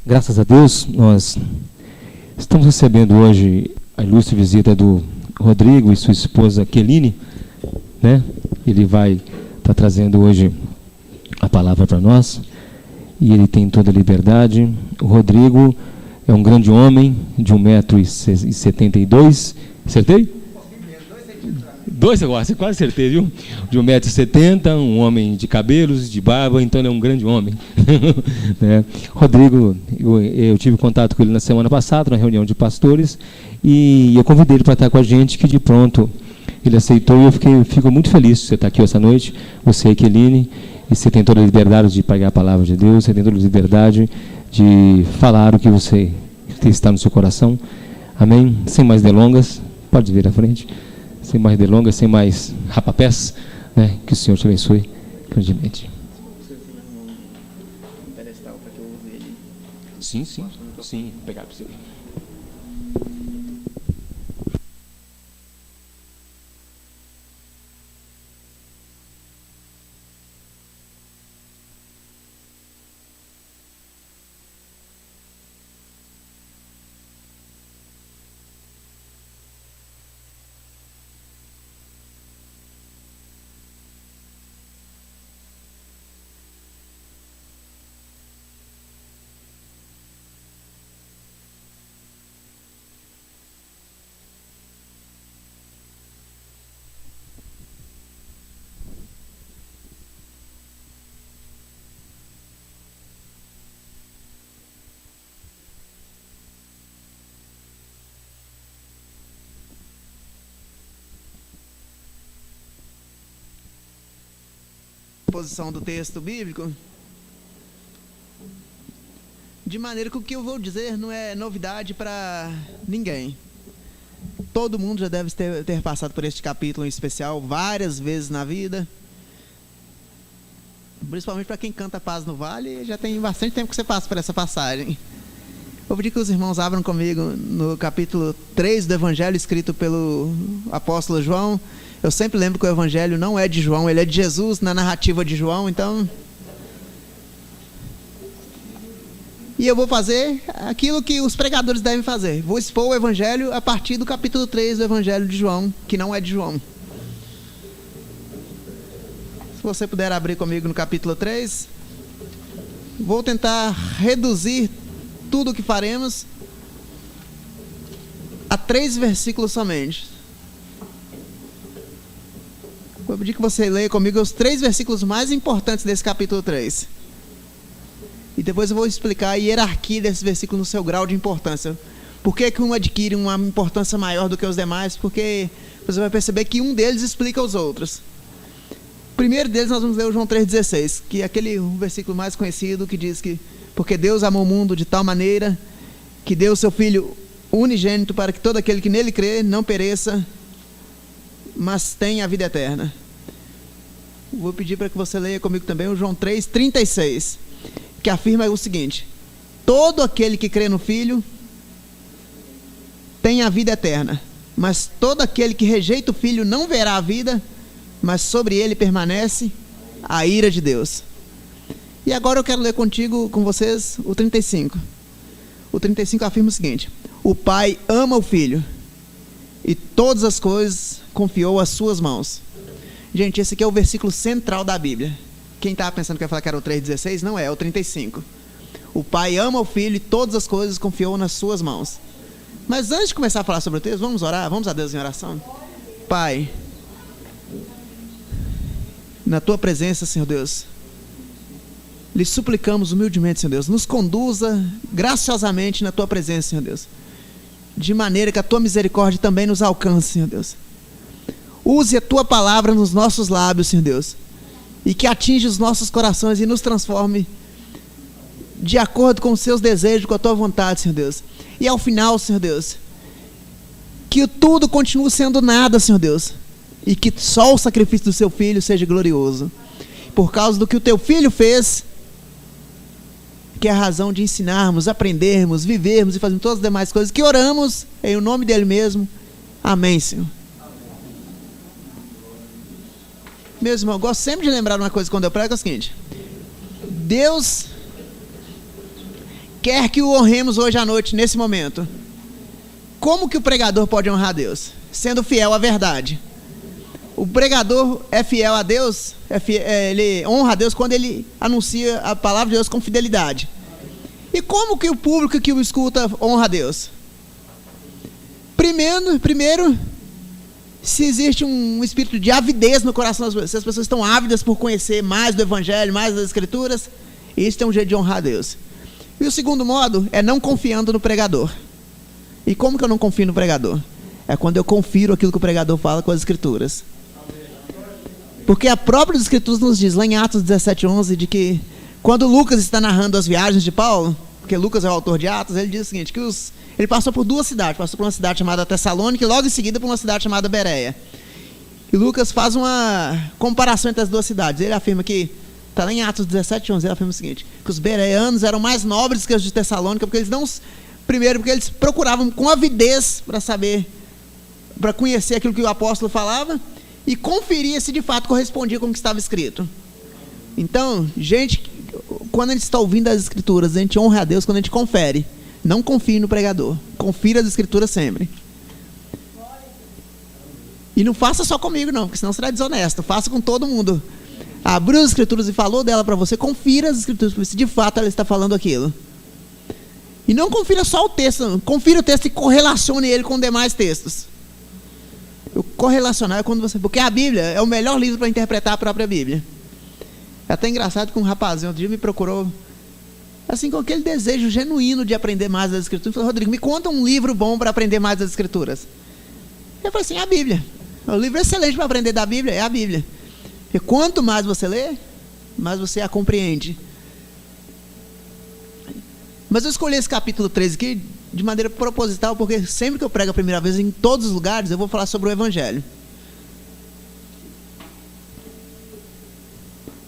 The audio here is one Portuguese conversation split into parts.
Graças a Deus, nós estamos recebendo hoje a ilustre visita do Rodrigo e sua esposa Keline, né? Ele vai estar trazendo hoje a palavra para nós e ele tem toda a liberdade. O Rodrigo é um grande homem de 1,72 m. Acertei? Dois agora, você quase acertei, viu? De 1,70 m, um homem de cabelos, de barba, então ele é um grande homem. Né? Rodrigo, eu tive contato com ele na semana passada, na reunião de pastores, e eu convidei ele para estar com a gente, que de pronto ele aceitou, e eu fico muito feliz de você estar aqui essa noite, você, Keline, e você tem toda a liberdade de pregar a palavra de Deus, você tem toda a liberdade de falar o que você está no seu coração. Amém? Sem mais delongas, pode vir à frente. Sem mais delongas, sem mais rapapés, né? Que o Senhor te abençoe grandemente. Sim, pegar para você. Posição do texto bíblico, de maneira que o que eu vou dizer não é novidade para ninguém. Todo mundo já deve ter passado por este capítulo em especial várias vezes na vida, principalmente para quem canta Paz no Vale. Já tem bastante tempo que você passa por essa passagem. Vou pedir que os irmãos abram comigo no capítulo 3 do Evangelho escrito pelo apóstolo João. Eu sempre lembro que o Evangelho não é de João, ele é de Jesus na narrativa de João, então... E eu vou fazer aquilo que os pregadores devem fazer. Vou expor o Evangelho a partir do capítulo 3 do Evangelho de João, que não é de João. Se você puder abrir comigo no capítulo 3, vou tentar reduzir tudo o que faremos a 3 versículos somente. Vou pedir que você leia comigo os 3 versículos mais importantes desse capítulo 3. E depois eu vou explicar a hierarquia desses versículos no seu grau de importância. Por que um adquire uma importância maior do que os demais? Porque você vai perceber que um deles explica os outros. O primeiro deles nós vamos ler o João 3,16, que é aquele versículo mais conhecido que diz que porque Deus amou o mundo de tal maneira que deu o seu Filho unigênito para que todo aquele que nele crê não pereça, mas tem a vida eterna. Vou pedir para que você leia comigo também o João 3,36, que afirma o seguinte: todo aquele que crê no Filho tem a vida eterna, mas todo aquele que rejeita o Filho não verá a vida, mas sobre ele permanece a ira de Deus. E agora eu quero ler com vocês o 35. O 35 afirma o seguinte: o Pai ama o Filho e todas as coisas confiou às suas mãos. Gente, esse aqui é o versículo central da Bíblia. Quem estava pensando que eu ia falar que era o 3,16, não é, é o 35. O Pai ama o Filho e todas as coisas confiou nas suas mãos. Mas antes de começar a falar sobre o texto, vamos orar, vamos a Deus em oração. Pai, na tua presença, Senhor Deus, lhe suplicamos humildemente, Senhor Deus, nos conduza graciosamente na tua presença, Senhor Deus, de maneira que a tua misericórdia também nos alcance, Senhor Deus. Use a tua palavra nos nossos lábios, Senhor Deus, e que atinja os nossos corações e nos transforme de acordo com os seus desejos, com a tua vontade, Senhor Deus. E ao final, Senhor Deus, que tudo continue sendo nada, Senhor Deus, e que só o sacrifício do seu Filho seja glorioso. Por causa do que o teu Filho fez, que é a razão de ensinarmos, aprendermos, vivermos e fazermos todas as demais coisas que oramos em o nome dele mesmo. Amém, Senhor. Meus irmãos, eu gosto sempre de lembrar uma coisa quando eu prego, é o seguinte: Deus quer que o honremos hoje à noite, nesse momento. Como que o pregador pode honrar a Deus? Sendo fiel à verdade. O pregador é fiel a Deus, ele honra a Deus quando ele anuncia a palavra de Deus com fidelidade. E como que o público que o escuta honra a Deus? Primeiro, se existe um espírito de avidez no coração das pessoas, se as pessoas estão ávidas por conhecer mais do Evangelho, mais das Escrituras, isso é um jeito de honrar a Deus. E o segundo modo é não confiando no pregador. E como que eu não confio no pregador? É quando eu confiro aquilo que o pregador fala com as Escrituras. Porque a própria Escritura nos diz, lá em Atos 17:11, de que quando Lucas está narrando as viagens de Paulo, porque Lucas é o autor de Atos, ele diz o seguinte, que ele passou por duas cidades, passou por uma cidade chamada Tessalônica e logo em seguida por uma cidade chamada Bereia. E Lucas faz uma comparação entre as duas cidades. Ele afirma que, está lá em Atos 17:11, ele afirma o seguinte, que os bereanos eram mais nobres que os de Tessalônica, porque eles não... Primeiro, porque eles procuravam com avidez para saber, para conhecer aquilo que o apóstolo falava e conferir se de fato correspondia com o que estava escrito. Então, gente, quando a gente está ouvindo as Escrituras, a gente honra a Deus quando a gente confere. Não confie no pregador. Confira as Escrituras sempre. E não faça só comigo não, porque senão será desonesto. Faça com todo mundo. Abriu as Escrituras e falou dela para você, confira as Escrituras, se de fato ela está falando aquilo. E não confira só o texto, confira o texto e correlacione ele com demais textos. O correlacionar é quando você... Porque a Bíblia é o melhor livro para interpretar a própria Bíblia. É até engraçado que um rapazinho outro dia me procurou, assim, com aquele desejo genuíno de aprender mais das Escrituras. Ele falou, Rodrigo, me conta um livro bom para aprender mais das Escrituras. Eu falei assim, a Bíblia. O livro excelente para aprender da Bíblia é a Bíblia. Porque quanto mais você lê, mais você a compreende. Mas eu escolhi esse capítulo 13 aqui de maneira proposital, porque sempre que eu prego a primeira vez, em todos os lugares, eu vou falar sobre o Evangelho.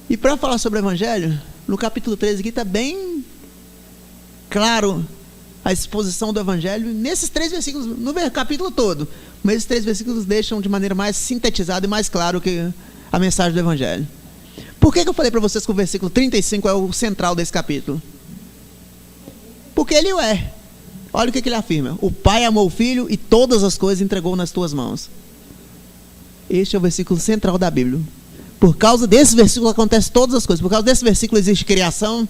E para falar sobre o Evangelho, no capítulo 13 aqui está bem claro a exposição do Evangelho, nesses 3 versículos, no capítulo todo. Mas esses 3 versículos deixam de maneira mais sintetizada e mais claro que a mensagem do Evangelho. Por que eu falei para vocês que o versículo 35 é o central desse capítulo? Porque ele o é. Olha o que ele afirma. O Pai amou o Filho e todas as coisas entregou nas tuas mãos. Este é o versículo central da Bíblia. Por causa desse versículo acontecem todas as coisas. Por causa desse versículo existe criação.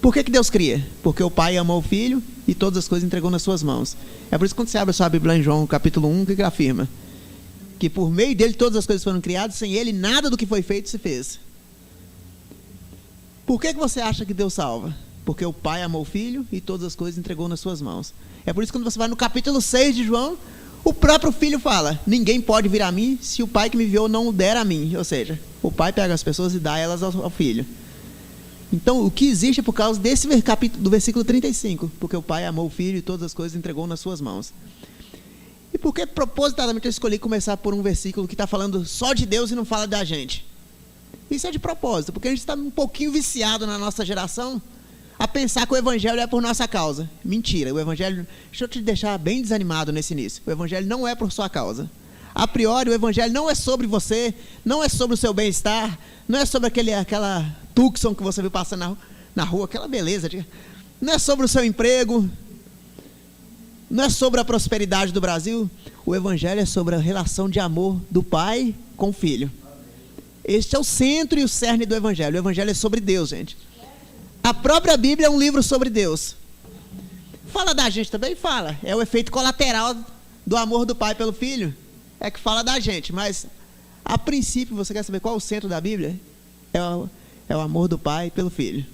Por que Deus cria? Porque o Pai amou o Filho e todas as coisas entregou nas suas mãos. É por isso que quando você abre a sua Bíblia em João capítulo 1, o que ele afirma? Que por meio dele todas as coisas foram criadas, sem ele nada do que foi feito se fez. Por que você acha que Deus salva? Porque o Pai amou o Filho e todas as coisas entregou nas suas mãos. É por isso que quando você vai no capítulo 6 de João, o próprio Filho fala, ninguém pode vir a mim se o Pai que me enviou não o der a mim. Ou seja, o Pai pega as pessoas e dá elas ao Filho. Então, o que existe é por causa desse capítulo, do versículo 35. Porque o Pai amou o Filho e todas as coisas entregou nas suas mãos. E por que propositadamente eu escolhi começar por um versículo que está falando só de Deus e não fala da gente? Isso é de propósito, porque a gente está um pouquinho viciado na nossa geração a pensar que o Evangelho é por nossa causa. Mentira, o Evangelho... Deixa eu te deixar bem desanimado nesse início. O Evangelho não é por sua causa. A priori, o Evangelho não é sobre você, não é sobre o seu bem-estar, não é sobre aquela Tucson que você viu passando na rua, aquela beleza. Não é sobre o seu emprego, não é sobre a prosperidade do Brasil. O Evangelho é sobre a relação de amor do Pai com o Filho. Este é o centro e o cerne do Evangelho. O Evangelho é sobre Deus, gente. A própria Bíblia é um livro sobre Deus. Fala da gente também? Fala. É o efeito colateral do amor do Pai pelo Filho. É que fala da gente. Mas, a princípio, você quer saber qual é o centro da Bíblia? É o amor do Pai pelo Filho.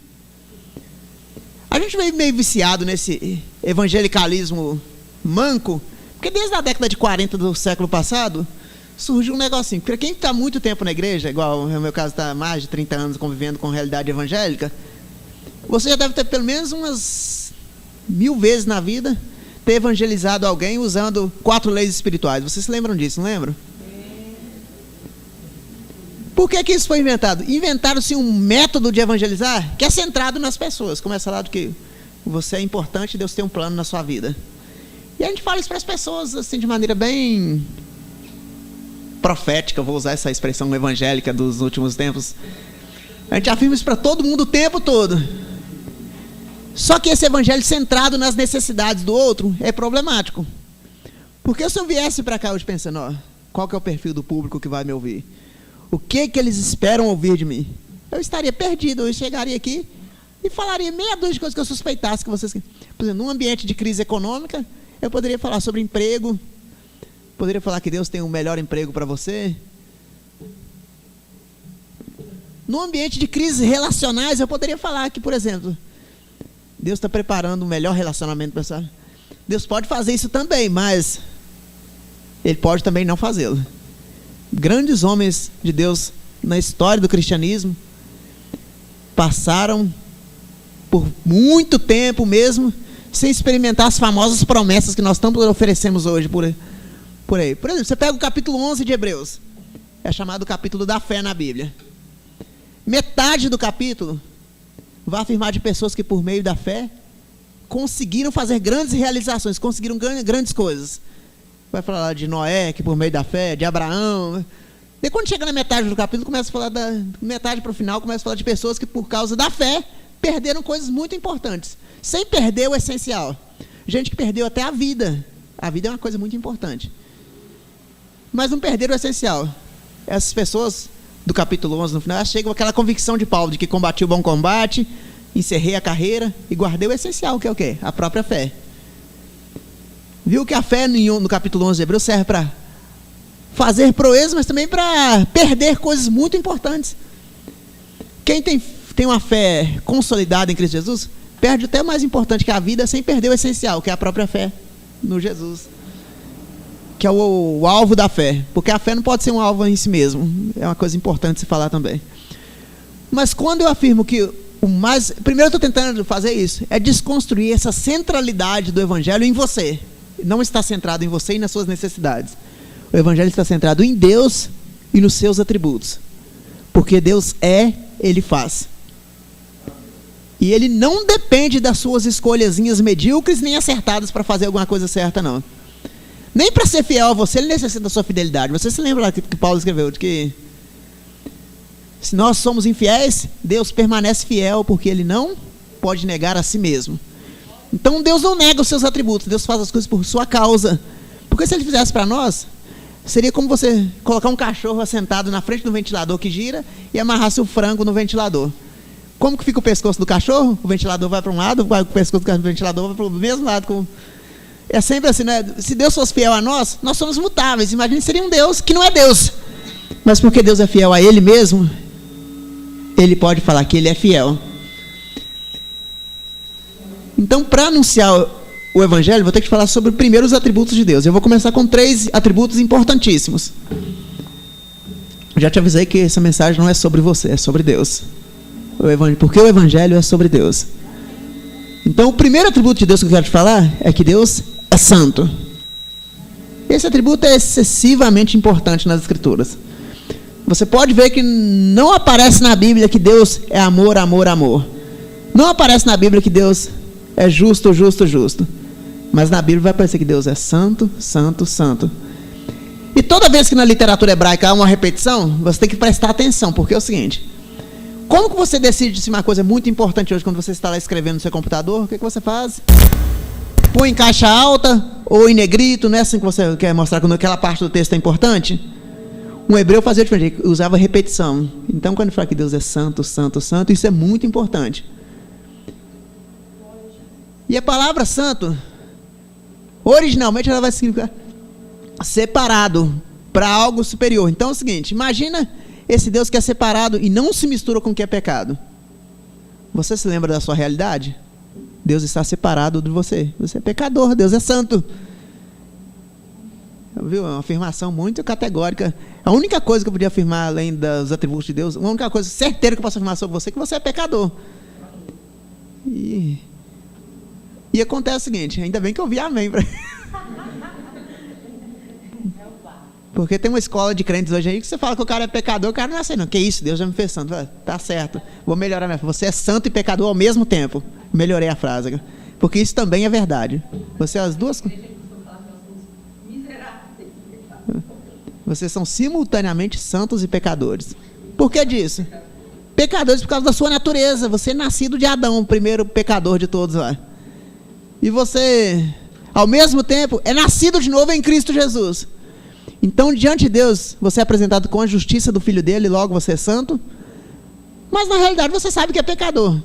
A gente veio meio viciado nesse evangelicalismo manco, porque desde a década de 40 do século passado, surgiu um negocinho. Porque quem está muito tempo na igreja, igual no meu caso está mais de 30 anos convivendo com a realidade evangélica, você já deve ter pelo menos umas 1000 vezes na vida ter evangelizado alguém usando 4 leis espirituais. Vocês se lembram disso, não lembram? Por que isso foi inventado? Inventaram-se um método de evangelizar que é centrado nas pessoas. Começa lá do que você é importante e Deus tem um plano na sua vida. E a gente fala isso para as pessoas assim, de maneira bem profética, vou usar essa expressão evangélica dos últimos tempos. A gente afirma isso para todo mundo o tempo todo. Só que esse evangelho centrado nas necessidades do outro é problemático. Porque se eu viesse para cá hoje pensando, ó, qual que é o perfil do público que vai me ouvir? O que que eles esperam ouvir de mim? Eu estaria perdido, eu chegaria aqui e falaria meia dúzia de coisas que eu suspeitasse que vocês... Por exemplo, num ambiente de crise econômica, eu poderia falar sobre emprego, poderia falar que Deus tem um melhor emprego para você. Num ambiente de crises relacionais, eu poderia falar que, por exemplo, Deus está preparando um melhor relacionamento para você. Deus pode fazer isso também, mas Ele pode também não fazê-lo. Grandes homens de Deus na história do cristianismo passaram por muito tempo mesmo sem experimentar as famosas promessas que nós tanto oferecemos hoje por aí. Por exemplo, você pega o capítulo 11 de Hebreus, é chamado o capítulo da fé na Bíblia. Metade do capítulo vai afirmar de pessoas que por meio da fé conseguiram fazer grandes realizações, conseguiram grandes coisas. Vai falar de Noé, que por meio da fé, de Abraão. E quando chega na metade do capítulo, começa a falar da metade para o final, começa a falar de pessoas que por causa da fé perderam coisas muito importantes, sem perder o essencial. Gente que perdeu até a vida. A vida é uma coisa muito importante, mas não perderam o essencial. Essas pessoas do capítulo 11 no final chegam àquela convicção de Paulo de que combati o bom combate, encerrei a carreira e guardei o essencial, que é o quê? A própria fé. Viu que a fé no capítulo 11 de Hebreus serve para fazer proezas, mas também para perder coisas muito importantes. Quem tem uma fé consolidada em Cristo Jesus, perde até o mais importante, que é a vida, sem perder o essencial, que é a própria fé no Jesus, que é o alvo da fé. Porque a fé não pode ser um alvo em si mesmo, é uma coisa importante se falar também. Mas quando eu afirmo que primeiro eu estou tentando fazer isso, é desconstruir essa centralidade do evangelho em você. Não está centrado em você e nas suas necessidades. O evangelho está centrado em Deus e nos seus atributos. Porque Deus é, Ele faz. E Ele não depende das suas escolhazinhas medíocres nem acertadas para fazer alguma coisa certa, não. Nem para ser fiel a você, Ele necessita da sua fidelidade. Você se lembra lá que Paulo escreveu, de que se nós somos infiéis, Deus permanece fiel, porque Ele não pode negar a si mesmo. Então Deus não nega os seus atributos, Deus faz as coisas por sua causa. Porque se Ele fizesse para nós, seria como você colocar um cachorro assentado na frente do ventilador que gira e amarrasse o frango no ventilador. Como que fica o pescoço do cachorro? O ventilador vai para um lado, o pescoço do ventilador vai para o mesmo lado. É sempre assim, né? Se Deus fosse fiel a nós, nós somos mutáveis. Imagine, seria um Deus que não é Deus. Mas porque Deus é fiel a Ele mesmo, Ele pode falar que Ele é fiel. Então, para anunciar o evangelho, vou ter que falar sobre primeiro os atributos de Deus. Eu vou começar com 3 atributos importantíssimos. Eu já te avisei que essa mensagem não é sobre você, é sobre Deus. Porque o evangelho é sobre Deus. Então, o primeiro atributo de Deus que eu quero te falar é que Deus é santo. Esse atributo é excessivamente importante nas Escrituras. Você pode ver que não aparece na Bíblia que Deus é amor, amor, amor. Não aparece na Bíblia que Deus é justo, justo, justo. Mas na Bíblia vai aparecer que Deus é santo, santo, santo. E toda vez que na literatura hebraica há uma repetição, você tem que prestar atenção, porque é o seguinte: como que você decide se uma coisa é muito importante hoje, quando você está lá escrevendo no seu computador? O que você faz? Põe em caixa alta ou em negrito? Não é assim que você quer mostrar quando aquela parte do texto é importante? Um hebreu fazia diferente, usava repetição. Então, quando fala que Deus é santo, santo, santo, isso é muito importante. E a palavra santo, originalmente, ela vai significar separado para algo superior. Então é o seguinte: imagina esse Deus que é separado e não se mistura com o que é pecado. Você se lembra da sua realidade? Deus está separado de você. Você é pecador, Deus é santo. Viu? É uma afirmação muito categórica. A única coisa que eu podia afirmar, além dos atributos de Deus, a única coisa certeira que eu posso afirmar sobre você, é que você é pecador. E acontece o seguinte: ainda bem que eu vi amém. Porque tem uma escola de crentes hoje aí que você fala que o cara é pecador, o cara não é assim, não. Que isso, Deus já me fez santo. Tá certo, vou melhorar minha frase. Você é santo e pecador ao mesmo tempo. Melhorei a frase. Porque isso também é verdade. Você é as duas coisas. Vocês são simultaneamente santos e pecadores. Por que disso? pecadores por causa da sua natureza. Você é nascido de Adão, o primeiro pecador de todos lá. E você, ao mesmo tempo, é nascido de novo em Cristo Jesus. Então, diante de Deus, você é apresentado com a justiça do Filho dele, logo você é santo. Mas na realidade você sabe que é pecador.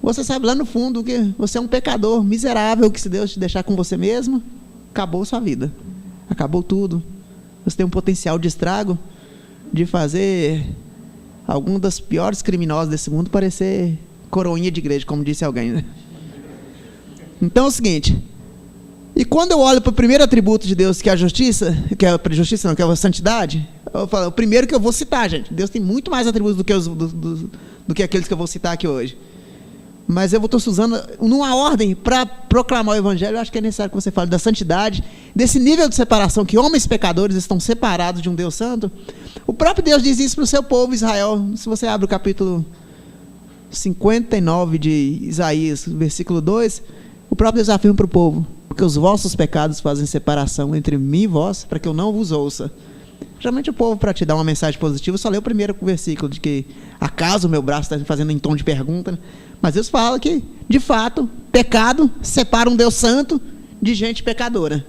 Você sabe lá no fundo que você é um pecador miserável, que se Deus te deixar com você mesmo, acabou sua vida. Acabou tudo. Você tem um potencial de estrago, de fazer algum dos piores criminosos desse mundo parecer coroinha de igreja, como disse alguém, né? Então é o seguinte, e quando eu olho para o primeiro atributo de Deus, que é a justiça, que é a justiça não, que é a santidade, eu falo, o primeiro que eu vou citar, gente, Deus tem muito mais atributos do que aqueles que eu vou citar aqui hoje. Mas eu estou usando numa ordem para proclamar o evangelho. Eu acho que é necessário que você fale da santidade, desse nível de separação, que homens pecadores estão separados de um Deus santo. O próprio Deus diz isso para o seu povo Israel. Se você abre o capítulo 59 de Isaías, versículo 2, o próprio Deus afirma para o povo: porque os vossos pecados fazem separação entre mim e vós, para que eu não vos ouça. Geralmente o povo, para te dar uma mensagem positiva, só lê o primeiro versículo, de que acaso o meu braço está fazendo em tom de pergunta, né? Mas Deus fala que, de fato, pecado separa um Deus santo de gente pecadora.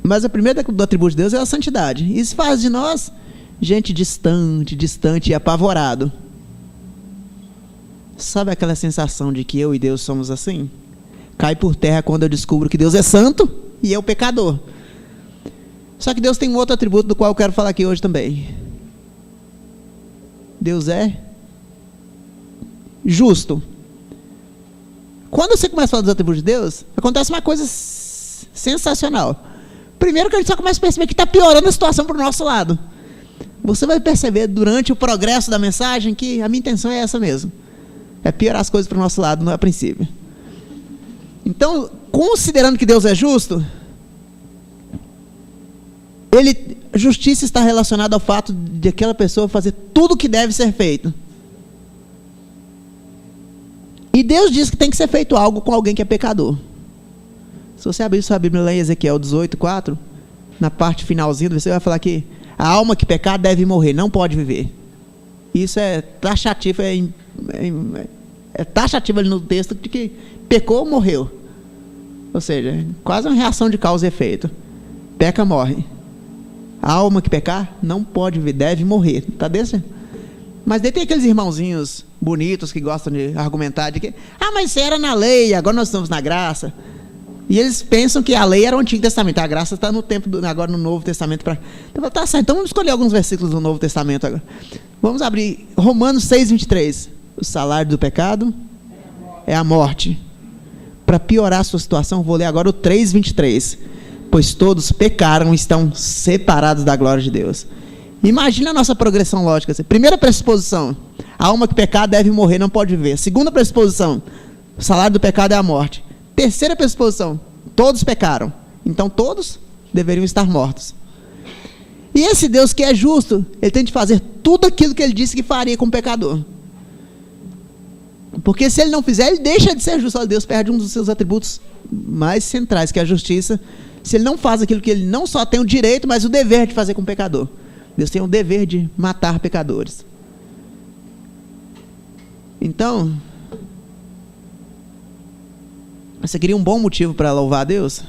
Mas o primeiro do atributo de Deus é a santidade. Isso faz de nós gente distante e apavorado. Sabe aquela sensação de que eu e Deus somos assim? Cai por terra quando eu descubro que Deus é santo e eu pecador. Só que Deus tem um outro atributo do qual eu quero falar aqui hoje também. Deus é justo. Quando você começa a falar dos atributos de Deus, acontece uma coisa sensacional. Primeiro que a gente só começa a perceber que está piorando a situação para o nosso lado. Você vai perceber durante o progresso da mensagem que a minha intenção é essa mesmo. É piorar as coisas para o nosso lado, não é a princípio. Então, considerando que Deus é justo, justiça está relacionada ao fato de aquela pessoa fazer tudo o que deve ser feito. E Deus diz que tem que ser feito algo com alguém que é pecador. Se você abrir sua Bíblia lá em Ezequiel 18:4, na parte finalzinha, você vai falar que a alma que pecar deve morrer, não pode viver. Isso é taxativo, é taxativo ali no texto de que pecou, morreu. Ou seja, quase uma reação de causa e efeito. Peca, morre. A alma que pecar não pode viver, deve morrer. Tá desse? Mas daí tem aqueles irmãozinhos bonitos que gostam de argumentar de que, mas isso era na lei, agora nós estamos na graça. E eles pensam que a lei era o Antigo Testamento, a graça está no tempo agora no Novo Testamento. Tá certo, então vamos escolher alguns versículos do Novo Testamento agora. Vamos abrir Romanos 6:23. O salário do pecado é a morte. Para piorar a sua situação, vou ler agora o 3:23. Pois todos pecaram e estão separados da glória de Deus. Imagina a nossa progressão lógica. Primeira pressuposição: a alma que pecar deve morrer, não pode viver. Segunda pressuposição: o salário do pecado é a morte. Terceira pressuposição: todos pecaram, então todos deveriam estar mortos. E esse Deus que é justo, ele tem de fazer tudo aquilo que ele disse que faria com o pecador. Porque se ele não fizer, ele deixa de ser justo. Deus perde um dos seus atributos mais centrais, que é a justiça, se ele não faz aquilo que ele não só tem o direito, mas o dever de fazer com o pecador. Deus tem o dever de matar pecadores. Então, você queria um bom motivo para louvar a Deus?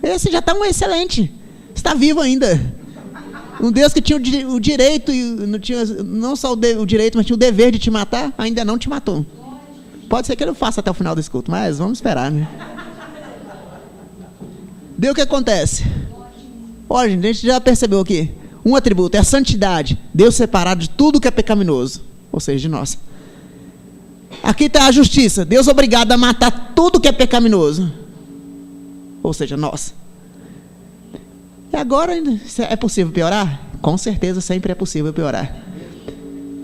Esse já está um excelente. Está vivo ainda. Um Deus que tinha o direito, não só o direito, mas tinha o dever de te matar, ainda não te matou. Pode ser que ele faça até o final desse culto, mas vamos esperar, né? Daí o que acontece? Olha, gente, a gente já percebeu aqui. Um atributo é a santidade. Deus separado de tudo que é pecaminoso. Ou seja, de nós. Aqui está a justiça. Deus obrigado a matar tudo que é pecaminoso. Ou seja, nós. E agora, é possível piorar? Com certeza sempre é possível piorar.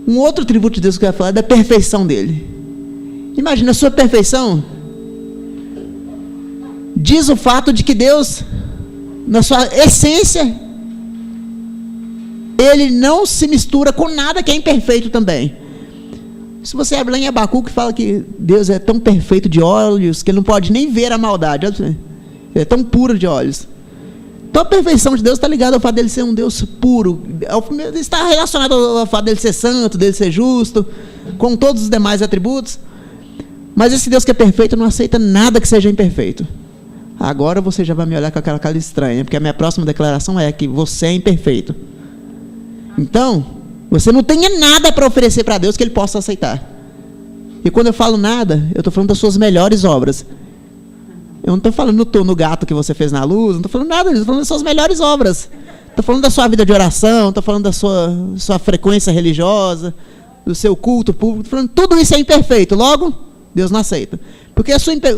Um outro atributo de Deus que eu ia falar é da perfeição dele. Imagina, a sua perfeição diz o fato de que Deus, na sua essência, ele não se mistura com nada que é imperfeito também. Se você abre lá em Abacuque, fala que Deus é tão perfeito de olhos que ele não pode nem ver a maldade. Ele é tão puro de olhos. Então a perfeição de Deus está ligada ao fato dele ser um Deus puro, está relacionado ao fato dele ser santo, dele ser justo, com todos os demais atributos. Mas esse Deus que é perfeito não aceita nada que seja imperfeito. Agora você já vai me olhar com aquela cara estranha, porque a minha próxima declaração é que você é imperfeito. Então, você não tem nada para oferecer para Deus que Ele possa aceitar. E quando eu falo nada, eu estou falando das suas melhores obras. Eu não estou falando no gato que você fez na luz, não estou falando nada disso, estou falando das suas melhores obras. Estou falando da sua vida de oração, estou falando da sua frequência religiosa, do seu culto público, estou falando tudo isso é imperfeito, logo, Deus não aceita. Porque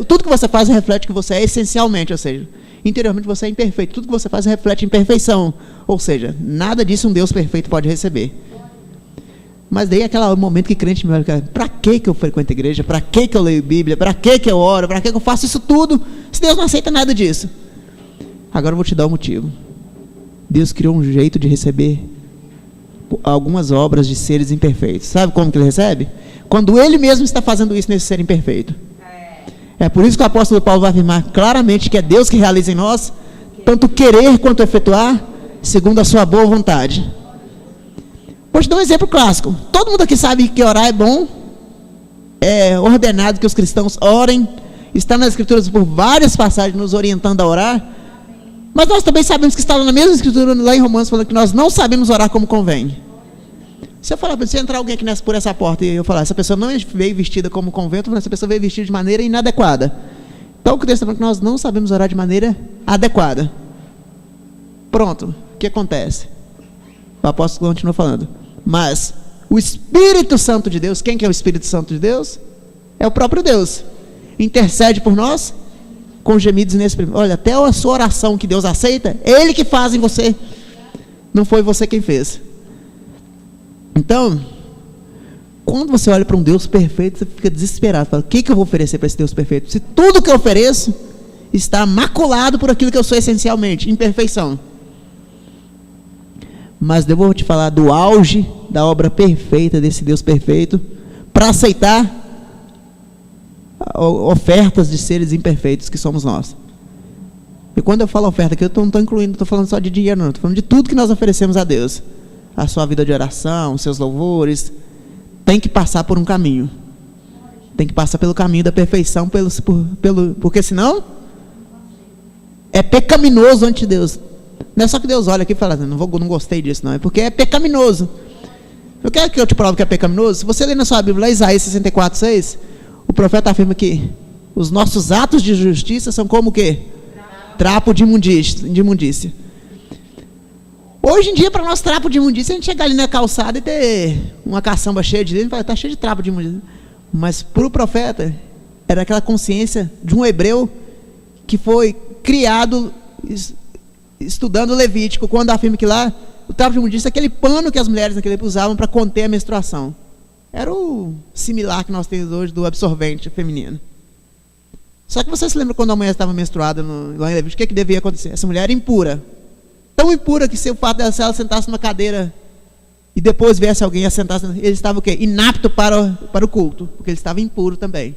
tudo que você faz reflete que você é essencialmente, ou seja, interiormente você é imperfeito, tudo que você faz reflete imperfeição, ou seja, nada disso um Deus perfeito pode receber. Mas daí é aquele momento que crente me olha, para que eu frequento a igreja, para que eu leio Bíblia, para que eu oro, para que eu faço isso tudo, se Deus não aceita nada disso? Agora eu vou te dar um motivo. Deus criou um jeito de receber algumas obras de seres imperfeitos. Sabe como que Ele recebe? Quando Ele mesmo está fazendo isso nesse ser imperfeito. É por isso que o apóstolo Paulo vai afirmar claramente que é Deus que realiza em nós tanto querer quanto efetuar segundo a sua boa vontade. Vou te dar um exemplo clássico. Todo mundo aqui sabe que orar é bom, é ordenado que os cristãos orem, está nas escrituras por várias passagens nos orientando a orar, mas nós também sabemos que está na mesma escritura lá em Romanos falando que nós não sabemos orar como convém. Se eu falar, se entrar alguém aqui por essa porta e eu falar, essa pessoa não veio vestida como convento, essa pessoa veio vestida de maneira inadequada. Então o que Deus está falando que nós não sabemos orar de maneira adequada. Pronto, o que acontece? O apóstolo continua falando, mas o Espírito Santo de Deus, quem que é o Espírito Santo de Deus? É o próprio Deus, intercede por nós com gemidos inexprimíveis. Olha, até a sua oração que Deus aceita, é Ele que faz em você, não foi você quem fez. Então, quando você olha para um Deus perfeito, você fica desesperado, fala, o que eu vou oferecer para esse Deus perfeito? Se tudo que eu ofereço está maculado por aquilo que eu sou essencialmente, imperfeição. Mas eu vou te falar do auge da obra perfeita desse Deus perfeito para aceitar ofertas de seres imperfeitos que somos nós. E quando eu falo oferta aqui, eu não estou incluindo, não estou falando só de dinheiro, não, estou falando de tudo que nós oferecemos a Deus. A sua vida de oração, os seus louvores, tem que passar por um caminho. Tem que passar pelo caminho da perfeição, porque senão é pecaminoso ante Deus. Não é só que Deus olha aqui e fala, não gostei disso, não. É porque é pecaminoso. Eu quero que eu te prove que é pecaminoso. Se você ler na sua Bíblia, Isaías 64:6, o profeta afirma que os nossos atos de justiça são como o quê? Trapo de imundícia. Hoje em dia, para nós, trapo de imundícia, a gente chegar ali na calçada e ter uma caçamba cheia de dentro, está cheio de trapo de imundícia. Mas para o profeta, era aquela consciência de um hebreu que foi criado estudando Levítico, quando afirma que lá o trapo de imundícia é aquele pano que as mulheres naquele tempo usavam para conter a menstruação. Era o similar que nós temos hoje do absorvente feminino. Só que você se lembra quando a mulher estava menstruada lá em Levítico, o que devia acontecer? Essa mulher era impura. Tão impura que se o fato dela, se ela sentasse numa cadeira e depois viesse alguém a sentar, ele estava o quê? Inapto para o culto, porque ele estava impuro também.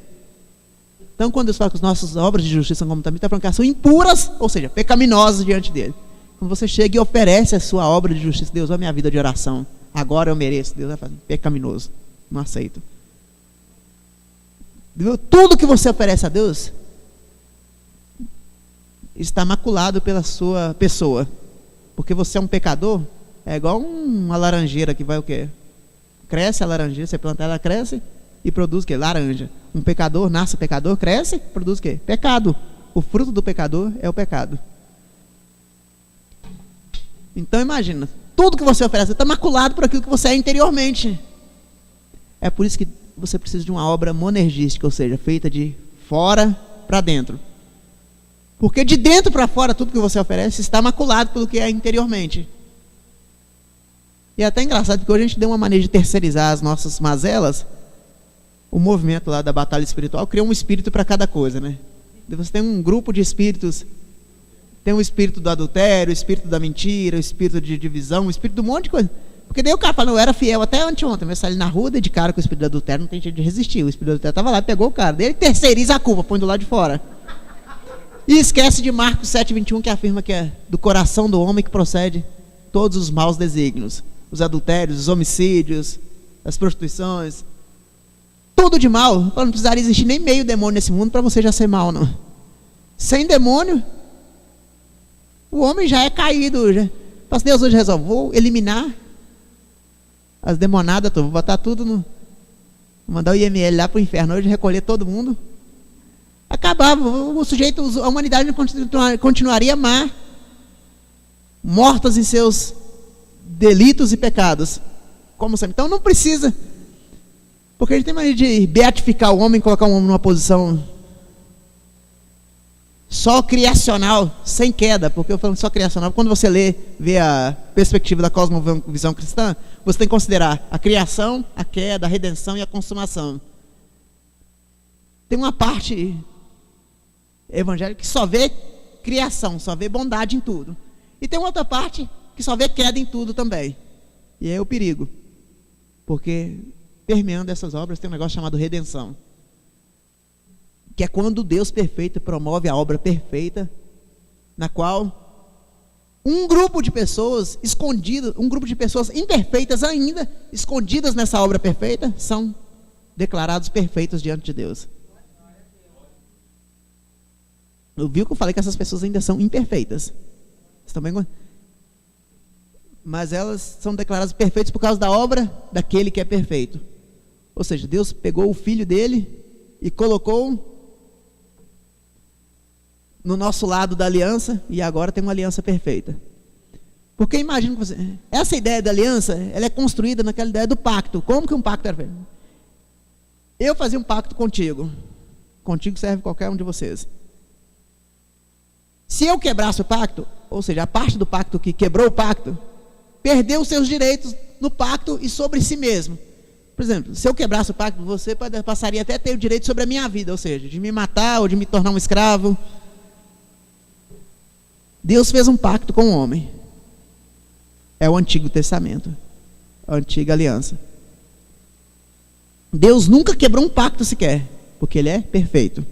Então, quando Deus fala que as nossas obras de justiça como também, está falando que elas são impuras, ou seja, pecaminosas diante dele. Quando você chega e oferece a sua obra de justiça, Deus, olha a minha vida de oração, agora eu mereço, Deus vai fazer, pecaminoso, não aceito. Tudo que você oferece a Deus está maculado pela sua pessoa. Porque você é um pecador, é igual uma laranjeira que vai o quê? Cresce a laranjeira, você planta ela, cresce e produz o quê? Laranja. Um pecador nasce pecador, cresce, produz o quê? Pecado. O fruto do pecador é o pecado. Então imagina, tudo que você oferece está maculado por aquilo que você é interiormente. É por isso que você precisa de uma obra monergística, ou seja, feita de fora para dentro. Porque de dentro para fora, tudo que você oferece está maculado pelo que é interiormente. E é até engraçado, porque hoje a gente deu uma maneira de terceirizar as nossas mazelas. O movimento lá da batalha espiritual criou um espírito para cada coisa, né? Você tem um grupo de espíritos, tem o espírito do adultério, o espírito da mentira, o espírito de divisão, o espírito de um monte de coisa. Porque daí o cara fala, eu era fiel até anteontem, mas saí na rua, dei de cara com o espírito do adultério, não tem jeito de resistir. O espírito do adultério estava lá, pegou o cara, daí ele terceiriza a culpa, põe do lado de fora. E esquece de Marcos 7,21, que afirma que é do coração do homem que procede todos os maus desígnios, os adultérios, os homicídios, as prostituições, tudo de mal. Não precisaria existir nem meio demônio nesse mundo para você já ser mal, não. Sem demônio, o homem já é caído. Já. Mas Deus hoje resolve, vou eliminar as demonadas, vou botar tudo no... Vou mandar o IML lá para o inferno hoje, recolher todo mundo. Acabava, o sujeito, a humanidade continuaria má, mortas em seus delitos e pecados. Como sempre. Então não precisa, porque a gente tem mania de beatificar o homem, colocar o homem numa posição só criacional, sem queda. Porque eu falo só criacional, quando você vê a perspectiva da cosmovisão cristã, você tem que considerar a criação, a queda, a redenção e a consumação. Tem uma parte evangélica que só vê criação, só vê bondade em tudo. E tem outra parte que só vê queda em tudo também. E aí é o perigo. Porque permeando essas obras tem um negócio chamado redenção. Que é quando Deus perfeito promove a obra perfeita, na qual um grupo de pessoas escondidas, um grupo de pessoas imperfeitas ainda, escondidas nessa obra perfeita, são declarados perfeitos diante de Deus. Eu vi que eu falei que essas pessoas ainda são imperfeitas. Vocês também... Mas elas são declaradas perfeitas por causa da obra daquele que é perfeito. Ou seja, Deus pegou o filho dele e colocou no nosso lado da aliança, e agora tem uma aliança perfeita. Porque imagina que você... Essa ideia da aliança, ela é construída naquela ideia do pacto. Como que um pacto era feito? Eu fazia um pacto contigo. Contigo serve qualquer um de vocês. Se eu quebrasse o pacto, ou seja, a parte do pacto que quebrou o pacto, perdeu os seus direitos no pacto e sobre si mesmo. Por exemplo, se eu quebrasse o pacto, você passaria até a ter o direito sobre a minha vida, ou seja, de me matar ou de me tornar um escravo. Deus fez um pacto com o homem. É o Antigo Testamento, a antiga aliança. Deus nunca quebrou um pacto sequer, porque Ele é perfeito.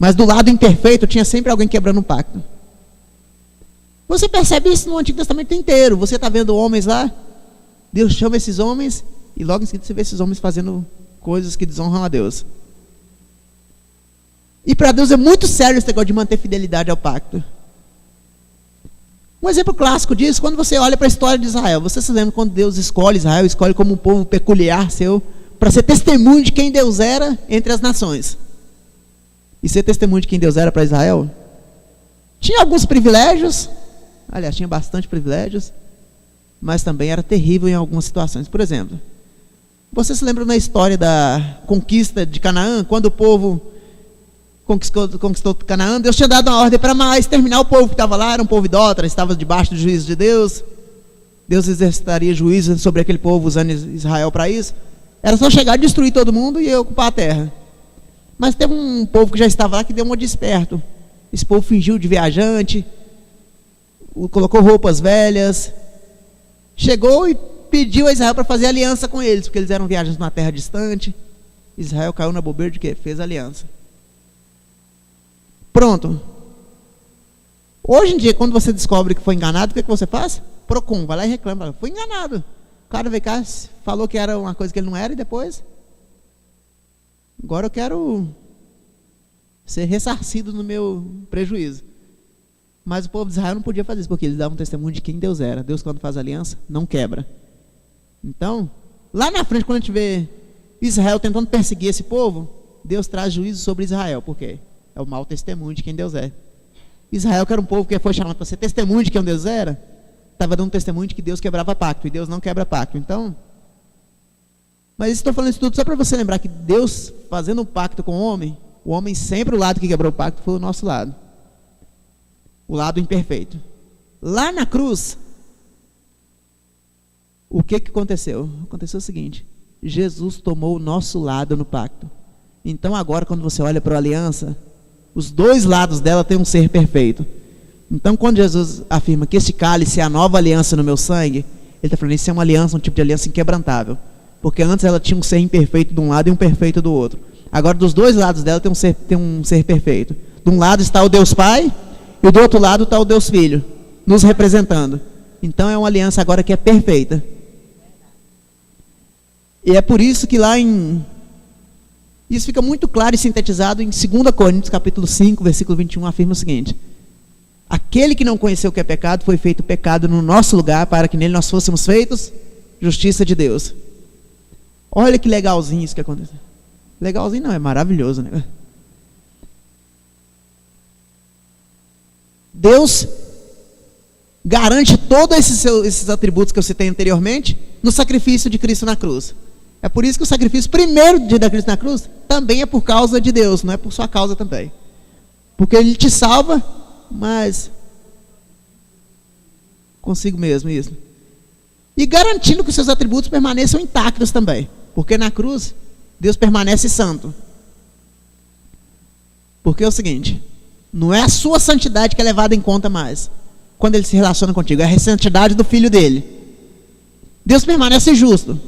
Mas do lado imperfeito tinha sempre alguém quebrando um pacto. Você percebe isso no Antigo Testamento inteiro. Você está vendo homens lá, Deus chama esses homens, e logo em seguida você vê esses homens fazendo coisas que desonram a Deus. E para Deus é muito sério esse negócio de manter fidelidade ao pacto. Um exemplo clássico disso, quando você olha para a história de Israel, você se lembra quando Deus escolhe Israel, escolhe como um povo peculiar seu, para ser testemunho de quem Deus era entre as nações. E ser testemunho de quem Deus era para Israel, tinha alguns privilégios, aliás, tinha bastante privilégios, mas também era terrível em algumas situações. Por exemplo, você se lembra na história da conquista de Canaã, quando o povo conquistou Canaã, Deus tinha dado uma ordem para exterminar o povo que estava lá, era um povo idólatra, estava debaixo do juízo de Deus. Deus exercitaria juízo sobre aquele povo, usando Israel para isso. Era só chegar, destruir todo mundo e ocupar a terra. Mas teve um povo que já estava lá que deu uma de esperto. Esse povo fingiu de viajante, colocou roupas velhas, chegou e pediu a Israel para fazer aliança com eles, porque eles eram viajantes numa terra distante. Israel caiu na bobeira de quê? Fez aliança. Pronto. Hoje em dia, quando você descobre que foi enganado, o que você faz? Procon, vai lá e reclama. Foi enganado. O cara veio cá, falou que era uma coisa que ele não era, e depois... Agora eu quero ser ressarcido no meu prejuízo. Mas o povo de Israel não podia fazer isso, porque eles davam testemunho de quem Deus era. Deus, quando faz aliança, não quebra. Então, lá na frente, quando a gente vê Israel tentando perseguir esse povo, Deus traz juízo sobre Israel. Por quê? É o mau testemunho de quem Deus é. Israel, que era um povo que foi chamado para ser testemunho de quem Deus era, estava dando testemunho de que Deus quebrava pacto, e Deus não quebra pacto. Então... Mas estou falando isso tudo só para você lembrar que Deus, fazendo um pacto com o homem sempre o lado que quebrou o pacto foi o nosso lado. O lado imperfeito. Lá na cruz, o que aconteceu? Aconteceu o seguinte: Jesus tomou o nosso lado no pacto. Então agora, quando você olha para a aliança, os dois lados dela têm um ser perfeito. Então quando Jesus afirma que este cálice é a nova aliança no meu sangue, Ele está falando que isso é uma aliança, um tipo de aliança inquebrantável. Porque antes ela tinha um ser imperfeito de um lado e um perfeito do outro. Agora dos dois lados dela tem um ser perfeito. De um lado está o Deus Pai e do outro lado está o Deus Filho, nos representando. Então é uma aliança agora que é perfeita. E é por isso que isso fica muito claro e sintetizado em 2 Coríntios capítulo 5, versículo 21, afirma o seguinte: aquele que não conheceu o que é pecado, foi feito pecado no nosso lugar, para que nele nós fôssemos feitos justiça de Deus. Olha que legalzinho isso que aconteceu. Legalzinho não, é maravilhoso, né? Deus garante todos esses atributos que eu citei anteriormente no sacrifício de Cristo na cruz. É por isso que o sacrifício primeiro da Cristo na cruz também é por causa de Deus, não é por sua causa também. Porque Ele te salva, mas consigo mesmo isso. E garantindo que os seus atributos permaneçam intactos também. Porque na cruz, Deus permanece santo. Porque é o seguinte, não é a sua santidade que é levada em conta mais quando Ele se relaciona contigo, é a santidade do Filho dele. Deus permanece justo,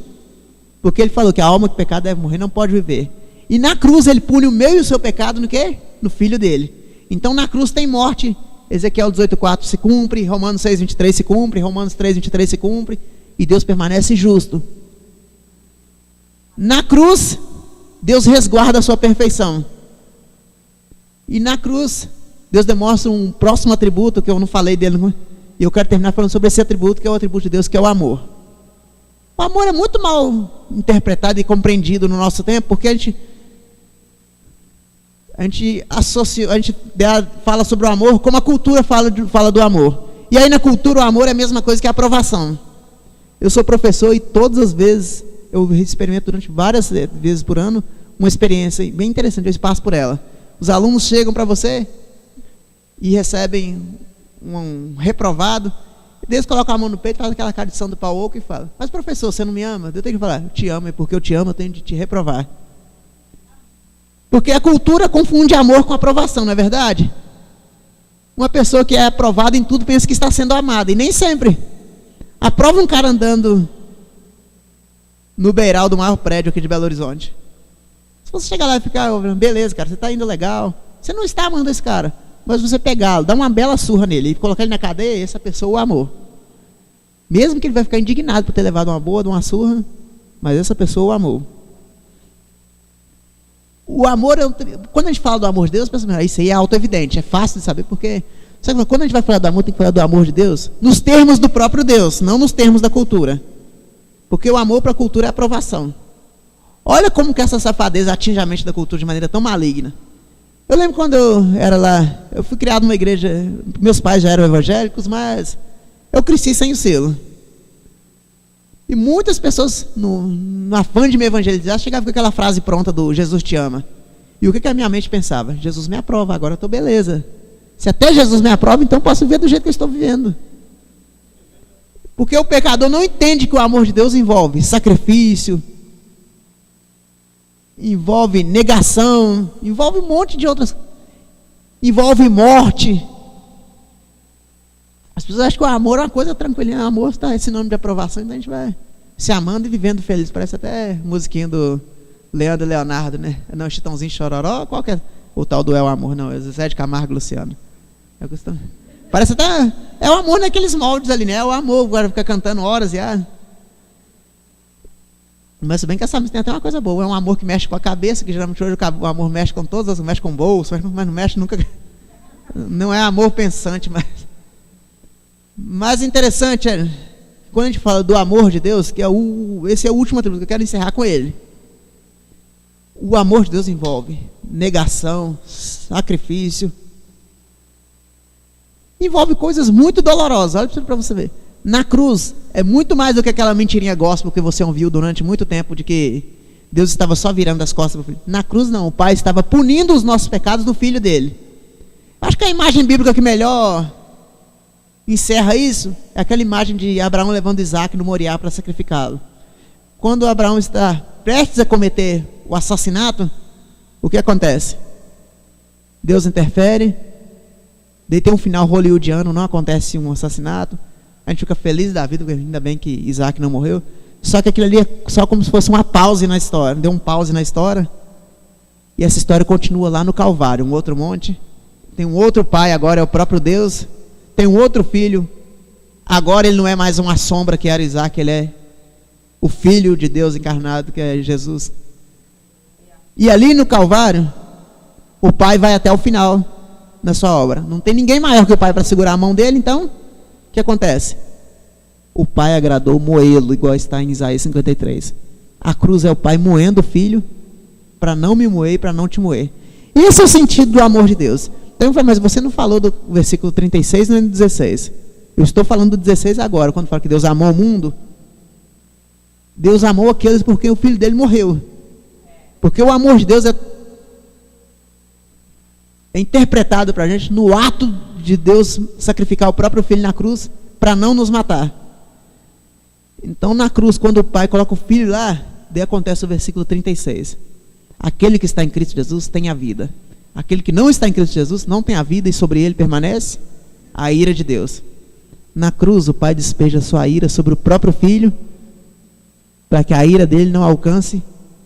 porque Ele falou que a alma que pecado deve morrer não pode viver. E na cruz Ele pune o meu e o seu pecado no quê? No Filho dele. Então na cruz tem morte. Ezequiel 18:4 se cumpre, Romanos 6:23 se cumpre, Romanos 3:23 se cumpre, e Deus permanece justo. Na cruz, Deus resguarda a sua perfeição. E na cruz, Deus demonstra um próximo atributo que eu não falei dele, e eu quero terminar falando sobre esse atributo, que é o atributo de Deus, que é o amor. O amor é muito mal interpretado e compreendido no nosso tempo, porque a gente fala sobre o amor como a cultura fala do amor. E aí na cultura o amor é a mesma coisa que a aprovação. Eu sou professor e todas as vezes eu experimento durante várias vezes por ano uma experiência bem interessante, eu passo por ela. Os alunos chegam para você e recebem um reprovado, e Deus coloca a mão no peito, faz aquela cara de São do pau oco e fala: mas professor, você não me ama? Eu tenho que falar: eu te amo, e porque eu te amo eu tenho de te reprovar. Porque a cultura confunde amor com aprovação, não é verdade? Uma pessoa que é aprovada em tudo pensa que está sendo amada, e nem sempre. Aprova um cara andando no beiral do maior prédio aqui de Belo Horizonte. Se você chegar lá e ficar: beleza, cara, você está indo legal, você não está amando esse cara. Mas você pegá-lo, dá uma bela surra nele e colocar ele na cadeia, essa pessoa o amou. Mesmo que ele vai ficar indignado por ter levado uma boa de uma surra, mas essa pessoa o amou. O amor, quando a gente fala do amor de Deus, pensa: isso aí é auto-evidente, é fácil de saber, porque sabe, quando a gente vai falar do amor, tem que falar do amor de Deus nos termos do próprio Deus, não nos termos da cultura. Porque o amor para a cultura é aprovação. Olha como que essa safadeza atinge a mente da cultura de maneira tão maligna. Eu lembro quando eu era lá, eu fui criado numa igreja, meus pais já eram evangélicos, mas eu cresci sem o selo. E muitas pessoas, no afã de me evangelizar, chegavam com aquela frase pronta do Jesus te ama. E o que a minha mente pensava? Jesus me aprova, agora eu estou beleza. Se até Jesus me aprova, então posso viver do jeito que eu estou vivendo. Porque o pecador não entende que o amor de Deus envolve sacrifício, envolve negação, envolve um monte de outras, envolve morte. As pessoas acham que o amor é uma coisa tranquila. O amor está esse nome de aprovação, então a gente vai se amando e vivendo feliz. Parece até musiquinha do Leandro e Leonardo, né? Não, Chitãozinho Chororó, qual que é o tal do É o Amor? Não, é Zé de Camargo e Luciano. Parece até, é o amor naqueles moldes ali, né? É o amor, agora fica cantando horas e mas se bem que essa música tem até uma coisa boa, é um amor que mexe com a cabeça, que geralmente hoje o amor mexe com todas, mexe com o bolso, mas não mexe nunca, não é amor pensante, mas interessante é, quando a gente fala do amor de Deus, que esse é o último atributo que eu quero encerrar com ele. O amor de Deus envolve negação, sacrifício, envolve coisas muito dolorosas. Olha para você ver. Na cruz, é muito mais do que aquela mentirinha gospel que você ouviu durante muito tempo, de que Deus estava só virando as costas para o filho. Na cruz não, o Pai estava punindo os nossos pecados do Filho dele. Acho que a imagem bíblica que melhor encerra isso é aquela imagem de Abraão levando Isaac no Moriá para sacrificá-lo. Quando Abraão está prestes a cometer o assassinato, o que acontece? Deus interfere, daí tem um final hollywoodiano, não acontece um assassinato. A gente fica feliz da vida, porque ainda bem que Isaac não morreu. Só que aquilo ali é só como se fosse uma pause na história. Deu um pause na história. E essa história continua lá no Calvário, um outro monte. tem um outro pai, agora é o próprio Deus, tem um outro filho, agora ele não é mais uma sombra que era Isaac, ele é o Filho de Deus encarnado, que é Jesus. E ali no Calvário, o pai vai até o final na sua obra. Não tem ninguém maior que o pai para segurar a mão dele, então, o que acontece? O pai agradou moê-lo, igual está em Isaías 53. A cruz é o pai moendo o filho, para não me moer e para não te moer. Esse é o sentido do amor de Deus. Então eu falei, mas você não falou do versículo 36 nem do 16. Eu estou falando do 16 agora, quando fala que Deus amou o mundo. Deus amou aqueles por quem o filho dele morreu. Porque o amor de Deus é interpretado para a gente no ato de Deus sacrificar o próprio filho na cruz para não nos matar. Então na cruz, quando o pai coloca o filho lá, daí acontece o versículo 36. Aquele que está em Cristo Jesus tem a vida. Aquele que não está em Cristo Jesus não tem a vida, e sobre ele permanece a ira de Deus. Na cruz o pai despeja sua ira sobre o próprio filho, para que a ira dele não alcance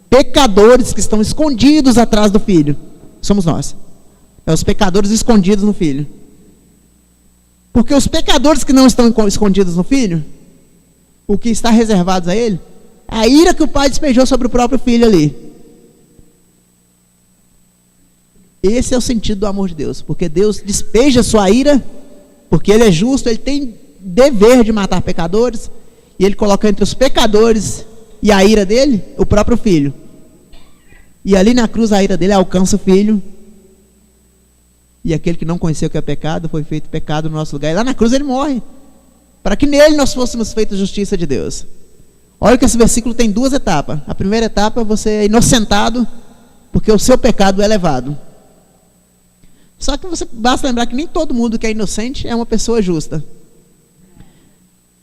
pecadores que estão escondidos atrás do filho. Somos nós. É os pecadores escondidos no filho. Porque os pecadores que não estão escondidos no filho, o que está reservado a ele, é a ira que o pai despejou sobre o próprio filho ali. Esse é o sentido do amor de Deus. Porque Deus despeja sua ira, porque ele é justo, ele tem dever de matar pecadores, e ele coloca entre os pecadores e a ira dele, o próprio filho. E ali na cruz a ira dele alcança o filho, e aquele que não conheceu o que é pecado, foi feito pecado no nosso lugar, e lá na cruz ele morre, para que nele nós fôssemos feitos justiça de Deus. Olha que esse versículo tem duas etapas. A primeira etapa, você é inocentado, porque o seu pecado é levado. Só que basta lembrar que nem todo mundo que é inocente é uma pessoa justa.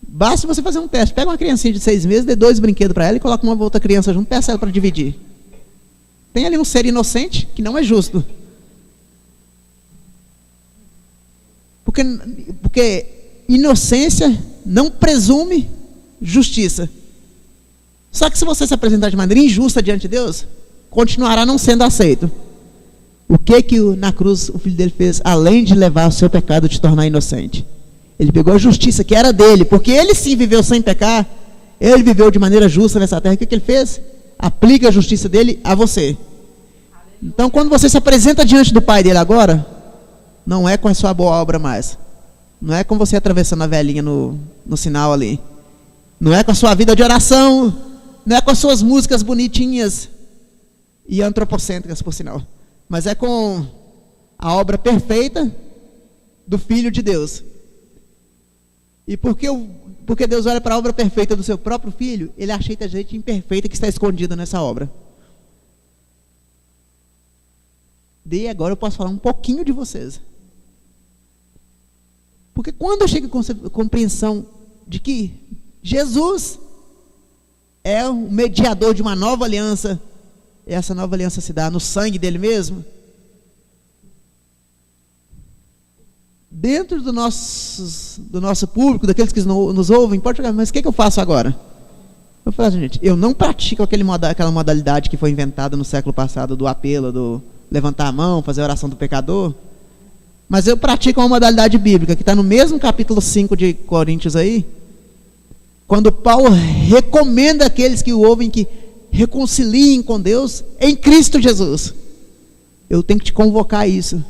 Basta você fazer um teste. Pega uma criancinha de 6 meses, dê 2 brinquedos para ela e coloca uma outra criança junto, peça ela para dividir. Tem ali um ser inocente que não é justo. Porque inocência não presume justiça. Só que se você se apresentar de maneira injusta diante de Deus, continuará não sendo aceito. O que na cruz o filho dele fez, além de levar o seu pecado e te tornar inocente? Ele pegou a justiça que era dele, porque ele sim viveu sem pecar, ele viveu de maneira justa nessa terra. O que ele fez? Aplica a justiça dele a você. Então quando você se apresenta diante do pai dele agora, não é com a sua boa obra mais. Não é com você atravessando a velhinha no sinal ali. Não é com a sua vida de oração. Não é com as suas músicas bonitinhas e antropocêntricas, por sinal. Mas é com a obra perfeita do Filho de Deus. E porque Deus olha para a obra perfeita do seu próprio Filho, ele aceita a gente imperfeita que está escondida nessa obra. E agora eu posso falar um pouquinho de vocês. Porque quando eu chego à compreensão de que Jesus é o mediador de uma nova aliança, e essa nova aliança se dá no sangue dele mesmo, dentro do nosso público, daqueles que nos ouvem, pode chegar, mas o que eu faço agora? Eu falo, gente, eu não pratico aquela modalidade que foi inventada no século passado, do apelo, do levantar a mão, fazer a oração do pecador, mas eu pratico uma modalidade bíblica, que está no mesmo capítulo 5 de Coríntios aí, quando Paulo recomenda àqueles que o ouvem que reconciliem com Deus em Cristo Jesus. Eu tenho que te convocar a isso.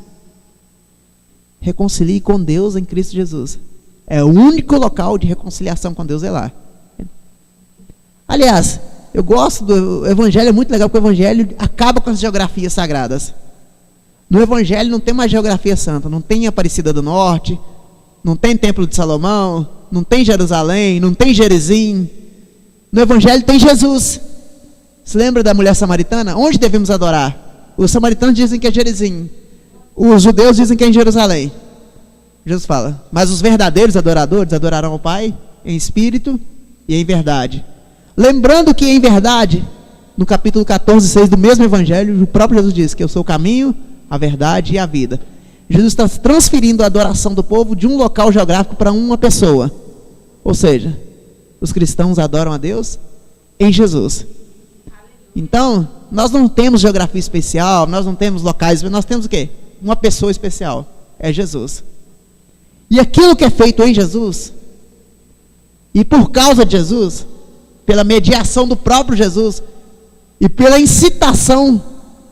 Reconcilie com Deus em Cristo Jesus. É o único local de reconciliação com Deus, é lá. Aliás, eu gosto do Evangelho, é muito legal, porque o Evangelho acaba com as geografias sagradas. No Evangelho não tem uma geografia santa, não tem Aparecida do Norte, não tem Templo de Salomão, não tem Jerusalém, não tem Gerizim. No Evangelho tem Jesus. Se lembra da mulher samaritana? Onde devemos adorar? Os samaritanos dizem que é Gerizim. Os judeus dizem que é em Jerusalém. Jesus fala, mas os verdadeiros adoradores adorarão o Pai em espírito e em verdade. Lembrando que em verdade, no capítulo 14, 6 do mesmo Evangelho, o próprio Jesus diz que eu sou o caminho, a verdade e a vida. Jesus está transferindo a adoração do povo de um local geográfico para uma pessoa. Ou seja, os cristãos adoram a Deus em Jesus. Então, nós não temos geografia especial, nós não temos locais, nós temos o quê? uma pessoa especial, é Jesus. E aquilo que é feito em Jesus, e por causa de Jesus, pela mediação do próprio Jesus, e pela incitação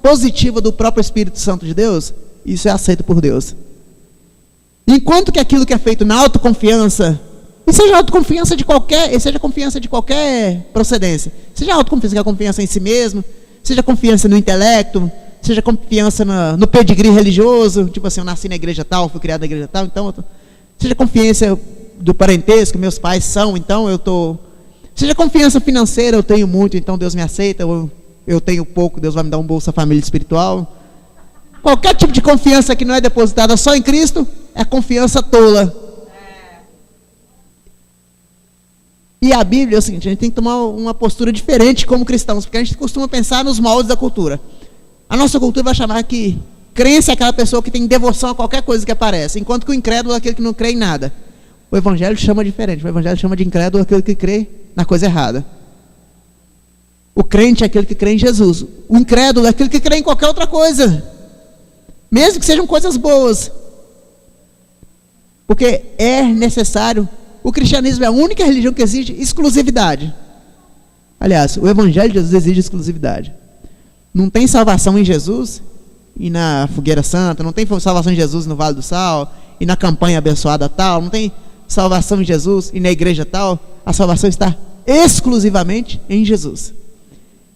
positiva do próprio Espírito Santo de Deus, isso é aceito por Deus. Enquanto que aquilo que é feito na autoconfiança, e seja autoconfiança de qualquer, seja confiança de qualquer procedência, seja autoconfiança, que é a confiança em si mesmo, seja confiança no intelecto, seja confiança no pedigree religioso, tipo assim, eu nasci na igreja tal, fui criado na igreja tal, então, seja confiança do parentesco, meus pais são, então eu tô, seja confiança financeira, eu tenho muito, então Deus me aceita, eu tenho pouco, Deus vai me dar um Bolsa Família espiritual. Qualquer tipo de confiança que não é depositada só em Cristo, é confiança tola. E a Bíblia é o seguinte, a gente tem que tomar uma postura diferente como cristãos, porque a gente costuma pensar nos moldes da cultura. A nossa cultura vai chamar que crença é aquela pessoa que tem devoção a qualquer coisa que aparece, enquanto que o incrédulo é aquele que não crê em nada. O Evangelho chama diferente, o Evangelho chama de incrédulo aquele que crê na coisa errada. O crente é aquele que crê em Jesus. O incrédulo é aquele que crê em qualquer outra coisa, mesmo que sejam coisas boas. Porque é necessário. O cristianismo é a única religião que exige exclusividade. Aliás, o Evangelho de Jesus exige exclusividade. Não tem salvação em Jesus e na fogueira santa, não tem salvação em Jesus no Vale do Sal e na campanha abençoada tal, não tem salvação em Jesus e na igreja tal. A salvação está exclusivamente em Jesus.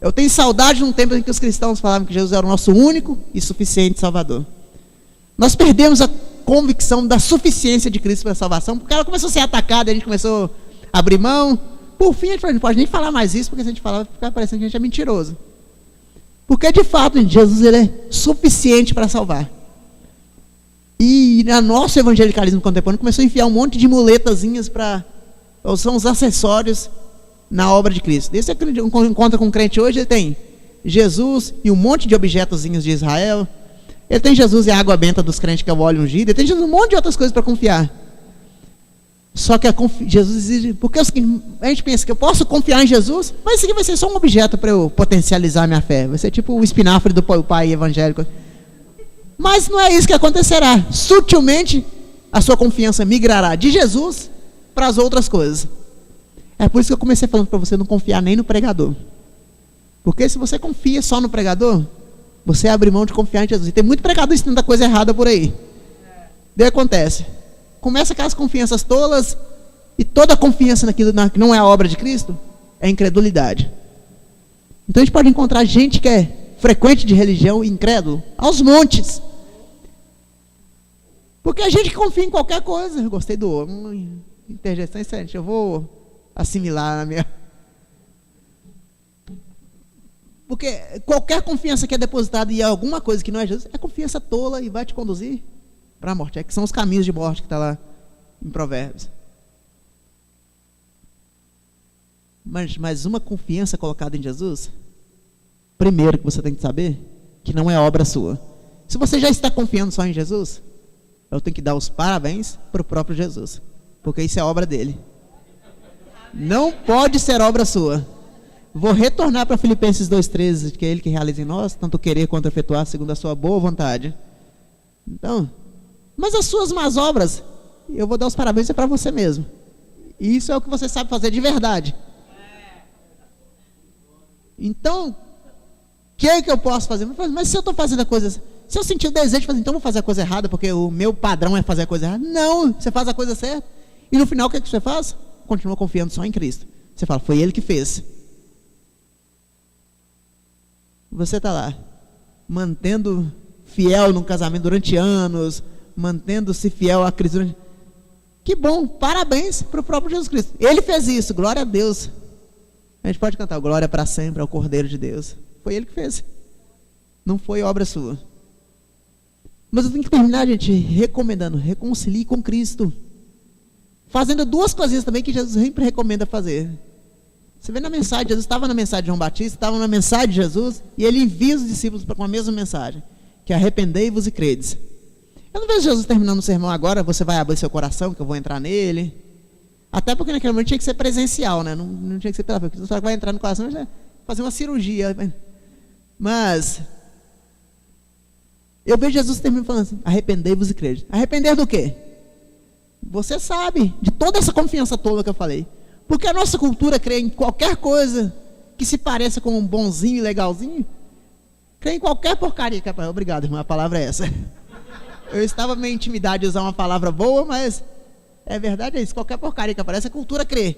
Eu tenho saudade de um tempo em que os cristãos falavam que Jesus era o nosso único e suficiente Salvador. Nós perdemos a convicção da suficiência de Cristo para a salvação, porque ela começou a ser atacada, a gente começou a abrir mão. Por fim, a gente não pode nem falar mais isso, porque se a gente falar, vai ficar parecendo que a gente é mentiroso. Porque de fato, Jesus ele é suficiente para salvar. E no nosso evangelicalismo contemporâneo começou a enfiar um monte de muletazinhas são os acessórios na obra de Cristo. Esse é que encontra com o crente hoje, ele tem Jesus e um monte de objetozinhos de Israel. Ele tem Jesus e a água benta dos crentes, que é o óleo ungido. Ele tem Jesus, um monte de outras coisas para confiar. Só que Jesus exige, porque a gente pensa que eu posso confiar em Jesus, mas isso aqui vai ser só um objeto para eu potencializar minha fé. Vai ser tipo o espinafre do pai evangélico. Mas não é isso que acontecerá. Sutilmente, a sua confiança migrará de Jesus para as outras coisas. É por isso que eu comecei falando para você não confiar nem no pregador. Porque se você confia só no pregador, você abre mão de confiar em Jesus. E tem muito pregador ensinando a coisa errada por aí. Daí acontece. Começa aquelas confianças tolas. E toda confiança naquilo que não é a obra de Cristo é incredulidade. Então a gente pode encontrar gente que é frequente de religião e incrédulo aos montes. Porque a gente confia em qualquer coisa. Eu gostei do interjeição excelente. Eu vou assimilar na minha... Porque qualquer confiança que é depositada em alguma coisa que não é Jesus, é confiança tola e vai te conduzir para a morte. É que são os caminhos de morte que está lá em Provérbios. Mas uma confiança colocada em Jesus, primeiro que você tem que saber, que não é obra sua. Se você já está confiando só em Jesus, eu tenho que dar os parabéns para o próprio Jesus, porque isso é obra dele. Não pode ser obra sua. Vou retornar para Filipenses 2,13, que é ele que realiza em nós, tanto querer quanto efetuar, segundo a sua boa vontade. Então, mas as suas más obras, eu vou dar os parabéns para você mesmo. E isso é o que você sabe fazer de verdade. Então, o que é que eu posso fazer? Mas se eu estou fazendo a coisa, se eu sentir o desejo de fazer, então eu vou fazer a coisa errada, porque o meu padrão é fazer a coisa errada. Não, você faz a coisa certa. E no final, o que é que você faz? Continua confiando só em Cristo. Você fala, foi Ele que fez. Você está lá, mantendo fiel no casamento durante anos, mantendo-se fiel a Cristo. Que bom, parabéns para o próprio Jesus Cristo. Ele fez isso, glória a Deus. A gente pode cantar, glória para sempre ao Cordeiro de Deus. Foi Ele que fez. Não foi obra sua. Mas eu tenho que terminar, gente, recomendando, reconcilie com Cristo. Fazendo duas coisinhas também que Jesus sempre recomenda fazer. Você vê na mensagem, Jesus estava na mensagem de João Batista, estava na mensagem de Jesus, e ele envia os discípulos com a mesma mensagem, que é arrependei-vos e credes. Eu não vejo Jesus terminando o sermão agora, você vai abrir seu coração, que eu vou entrar nele. Até porque naquele momento tinha que ser presencial, né? Não tinha que ser pela fé, porque você vai entrar no coração e fazer uma cirurgia. Mas Eu vejo Jesus terminando falando assim: arrependei-vos e crede. Arrepender do quê? Você sabe de toda essa confiança toda que eu falei. Porque a nossa cultura crê em qualquer coisa que se pareça com um bonzinho e legalzinho. Crê em qualquer porcaria. Obrigado, irmão, a palavra é essa. Eu estava meio intimidado de usar uma palavra boa, mas é verdade, é isso. Qualquer porcaria que aparece, a cultura crê.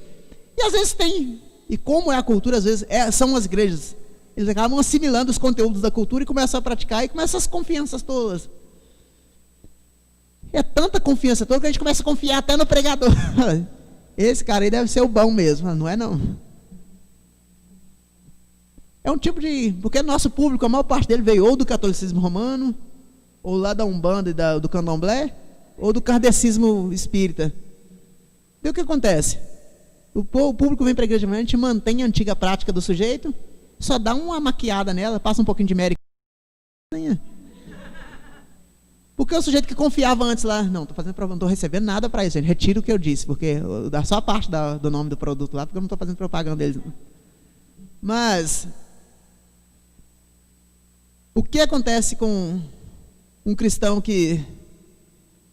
E às vezes tem. E como é a cultura, às vezes são as igrejas. Eles acabam assimilando os conteúdos da cultura e começam a praticar, e começam as confianças todas. É tanta confiança toda que a gente começa a confiar até no pregador. Esse cara aí deve ser o bom mesmo. Não é não. É um tipo de... Porque nosso público, a maior parte dele veio ou do catolicismo romano, ou lá da Umbanda e do Candomblé, ou do kardecismo espírita. E o que acontece? O público vem para a igreja, a gente mantém a antiga prática do sujeito, só dá uma maquiada nela, passa um pouquinho de mérito. Porque o sujeito que confiava antes lá, não estou recebendo nada para isso, gente. Retiro o que eu disse, porque dá só a parte do nome do produto lá, porque eu não estou fazendo propaganda deles. Mas o que acontece com um cristão que...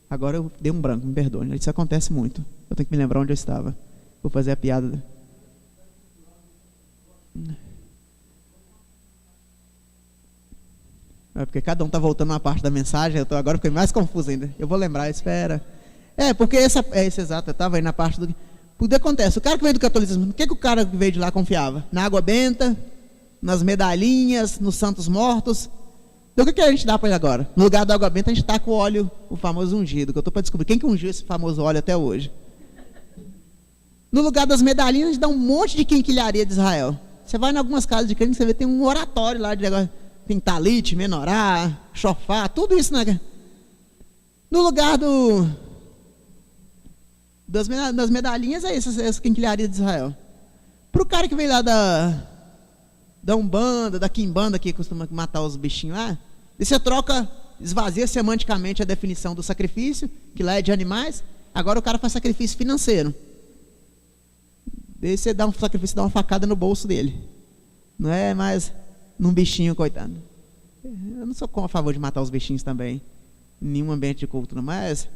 Agora eu dei um branco, me perdoe. Isso acontece muito. Eu tenho que me lembrar onde eu estava. Vou fazer a piada. É porque cada um está voltando uma parte da mensagem. Agora fiquei mais confuso ainda. Eu vou lembrar, espera. Porque esse exato, eu estava aí na parte do... O que acontece? O cara que veio do catolicismo, o que o cara que veio de lá confiava? Na água benta, nas medalhinhas, nos santos mortos. Então o que a gente dá para ele agora? No lugar da água benta a gente está com o óleo, o famoso ungido, que eu estou para descobrir quem que ungiu esse famoso óleo até hoje. No lugar das medalhinhas a gente dá um monte de quinquilharia de Israel. Você vai em algumas casas de crente, você vê, tem um oratório lá de negócio. Tem talite, menorá, chofá, tudo isso, né? No lugar das medalhinhas é essa quinquilharia de Israel. Para o cara que veio lá da Umbanda, da Quimbanda, que costuma matar os bichinhos lá, e você esvazia semanticamente a definição do sacrifício, que lá é de animais, agora o cara faz sacrifício financeiro. Daí você dá um sacrifício, dá uma facada no bolso dele. Não é mais num bichinho, coitado. Eu não sou a favor de matar os bichinhos também, em nenhum ambiente de cultura, mas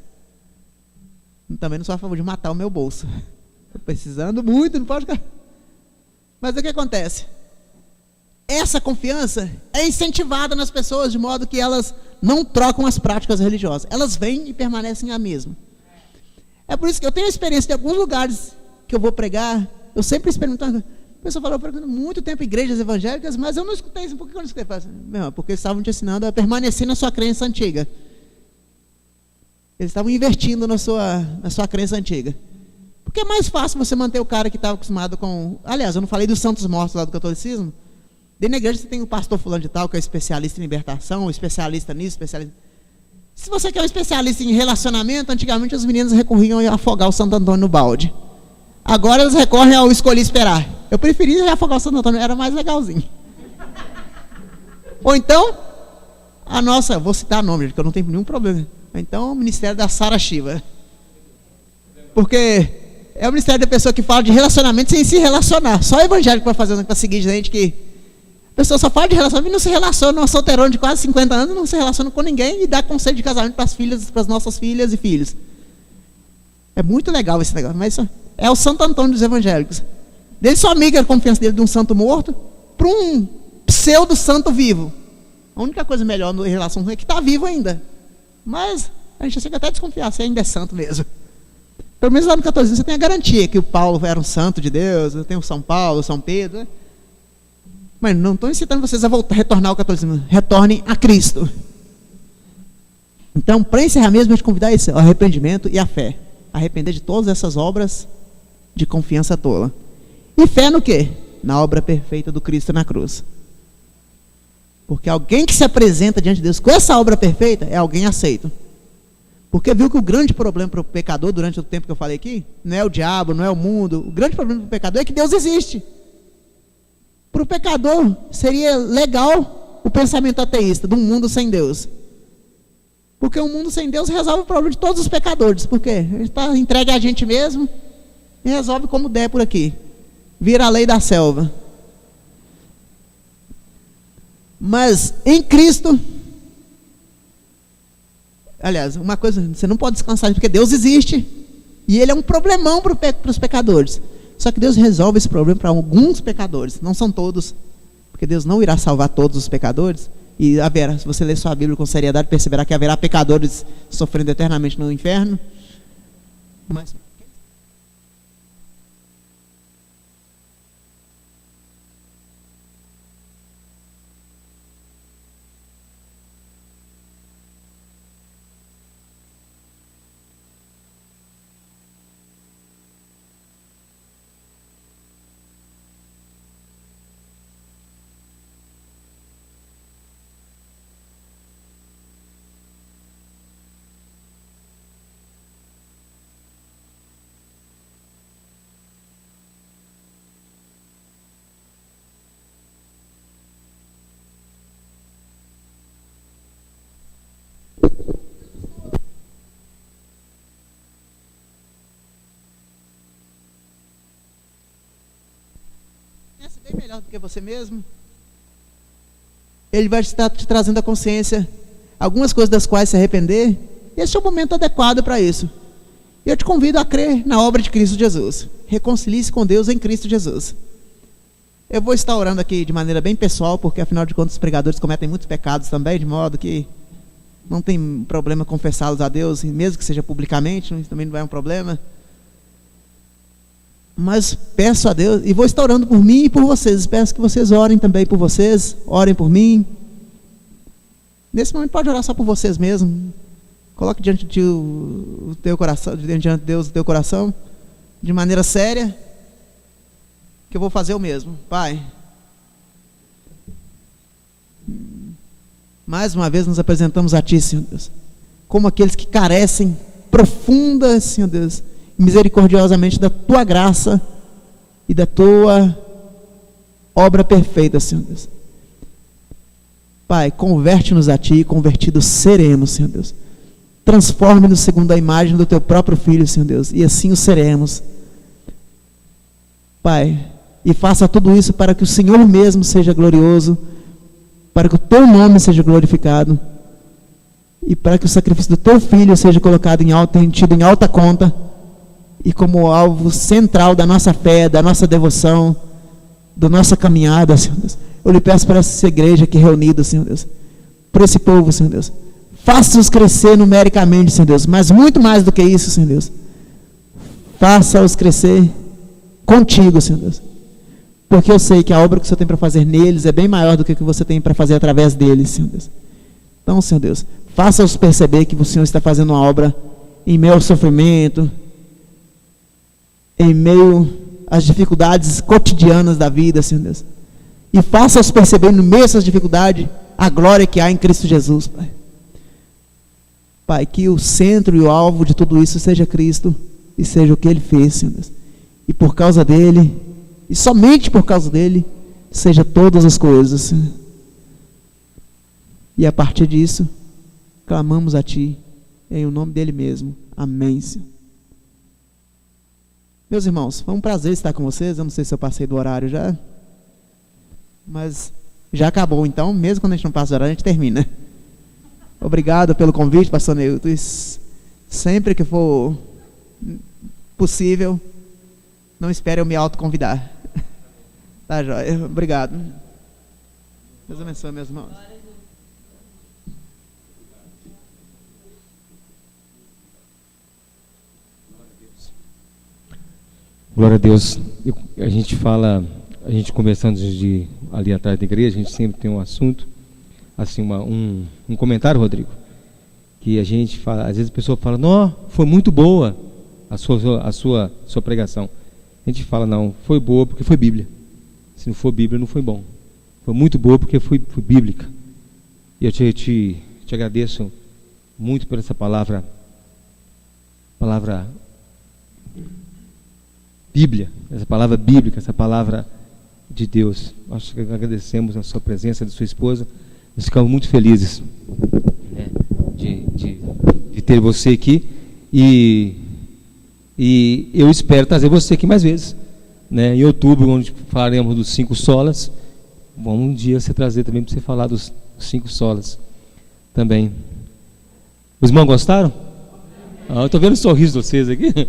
também não sou a favor de matar o meu bolso. Estou precisando muito, não pode ficar. Mas o que acontece? Essa confiança é incentivada nas pessoas de modo que elas não trocam as práticas religiosas. Elas vêm e permanecem a mesma. É por isso que eu tenho a experiência de alguns lugares que eu vou pregar. Eu sempre experimento. A pessoa falou, eu pregando muito tempo em igrejas evangélicas, mas eu não escutei isso. Por que eu não escutei? Porque eles estavam te ensinando a permanecer na sua crença antiga. Eles estavam investindo na sua crença antiga. Porque é mais fácil você manter o cara que estava acostumado com... Aliás, eu não falei dos santos mortos lá do catolicismo. Dentro da igreja você tem o pastor fulano de tal, que é especialista em libertação, especialista nisso, especialista... Se você quer um especialista em relacionamento, antigamente os meninos recorriam a afogar o Santo Antônio no balde. Agora eles recorrem ao escolher esperar. Eu preferia afogar o Santo Antônio, era mais legalzinho. Ou então, vou citar nome, porque eu não tenho nenhum problema. Então, o ministério da Sara Shiva. Porque é o ministério da pessoa que fala de relacionamento sem se relacionar. Só o evangélico vai fazer para seguir gente que... A pessoa só fala de relacionamento e não se relaciona. Uma solteirona de quase 50 anos não se relaciona com ninguém e dá conselho de casamento para as nossas filhas e filhos. É muito legal esse negócio, mas é o Santo Antônio dos evangélicos. Ele só migra a confiança dele de um santo morto para um pseudo santo vivo. A única coisa melhor em relação com ele é que está vivo ainda. Mas a gente chega até a desconfiar se ainda é santo mesmo. Pelo menos lá no catolicismo você tem a garantia que o Paulo era um santo de Deus, tem o São Paulo, o São Pedro, né? Mas não estou incitando vocês a retornar ao catolicismo. Retornem a Cristo. Então, para encerrar mesmo, eu te convidar isso, o arrependimento e a fé. Arrepender de todas essas obras de confiança tola. E fé no quê? Na obra perfeita do Cristo na cruz. Porque alguém que se apresenta diante de Deus com essa obra perfeita é alguém aceito. Porque viu que o grande problema para o pecador, durante o tempo que eu falei aqui, não é o diabo, não é o mundo. O grande problema para o pecador é que Deus existe. Para o pecador seria legal o pensamento ateísta de um mundo sem Deus. Porque um mundo sem Deus resolve o problema de todos os pecadores. Por quê? Ele está entregue a gente mesmo e resolve como der por aqui. Vira a lei da selva. Mas em Cristo, Aliás, uma coisa, você não pode descansar, porque Deus existe. E Ele é um problemão para os pecadores. Só que Deus resolve esse problema para alguns pecadores, não são todos. Porque Deus não irá salvar todos os pecadores. E haverá, se você ler sua Bíblia com seriedade, perceberá que haverá pecadores sofrendo eternamente no inferno. Mas conhece bem melhor do que você mesmo. Ele vai estar te trazendo a consciência algumas coisas das quais se arrepender. Esse é o momento adequado para isso. E eu te convido a crer na obra de Cristo Jesus. Reconcilie-se com Deus em Cristo Jesus. Eu vou estar orando aqui de maneira bem pessoal, porque afinal de contas os pregadores cometem muitos pecados também, de modo que não tem problema confessá-los a Deus, mesmo que seja publicamente, também não é um problema. Mas peço a Deus, e vou estar orando por mim e por vocês. Peço que vocês orem também por vocês, orem por mim. Nesse momento pode orar só por vocês mesmo. Coloque diante de o teu coração, diante de Deus o teu coração, de maneira séria, que eu vou fazer o mesmo. Pai, mais uma vez nos apresentamos a Ti, Senhor Deus, como aqueles que carecem profunda, Senhor Deus, misericordiosamente da Tua graça e da Tua obra perfeita, Senhor Deus. Pai, converte-nos a Ti, convertidos seremos, Senhor Deus. Transforme-nos segundo a imagem do Teu próprio Filho, Senhor Deus, e assim o seremos. Pai, e faça tudo isso para que o Senhor mesmo seja glorioso, para que o Teu nome seja glorificado, e para que o sacrifício do Teu Filho seja colocado tido em alta conta, e como alvo central da nossa fé, da nossa devoção, da nossa caminhada, Senhor Deus. Eu lhe peço para essa igreja aqui reunida, Senhor Deus, por esse povo, Senhor Deus, faça-os crescer numericamente, Senhor Deus, mas muito mais do que isso, Senhor Deus, faça-os crescer contigo, Senhor Deus, porque eu sei que a obra que o Senhor tem para fazer neles é bem maior do que o que você tem para fazer através deles, Senhor Deus. Então, Senhor Deus, faça-os perceber que o Senhor está fazendo uma obra em meio ao sofrimento, em meio às dificuldades cotidianas da vida, Senhor Deus, e faça-os perceber no meio dessas dificuldades a glória que há em Cristo Jesus, Pai. Pai, que o centro e o alvo de tudo isso seja Cristo e seja o que Ele fez, Senhor Deus, e por causa dEle, e somente por causa dEle, seja todas as coisas, Senhor. E a partir disso, clamamos a Ti, em o nome dEle mesmo. Amém, Senhor. Meus irmãos, foi um prazer estar com vocês. Eu não sei se eu passei do horário já, mas já acabou, então, mesmo quando a gente não passa do horário, a gente termina. Obrigado pelo convite, pastor Newton. Sempre que for possível, não espere eu me autoconvidar. Tá, joia? Obrigado. Deus abençoe, meus irmãos. Glória a Deus. A gente fala, a gente conversando ali atrás da igreja, a gente sempre tem um assunto, assim, um comentário, Rodrigo, que a gente fala, às vezes a pessoa fala, não, foi muito boa a sua pregação. A gente fala, não, foi boa porque foi Bíblia. Se não for Bíblia, não foi bom. Foi muito boa porque foi bíblica. E eu te agradeço muito por essa palavra Bíblia, essa palavra bíblica, essa palavra de Deus. Nós agradecemos a sua presença, da sua esposa. Nós ficamos muito felizes, né, de ter você aqui. E eu espero trazer você aqui mais vezes, né? Em outubro, onde falaremos dos 5 solas, vamos um dia você trazer também para você falar dos 5 solas também. Os irmãos gostaram? Eu estou vendo o sorriso de vocês aqui.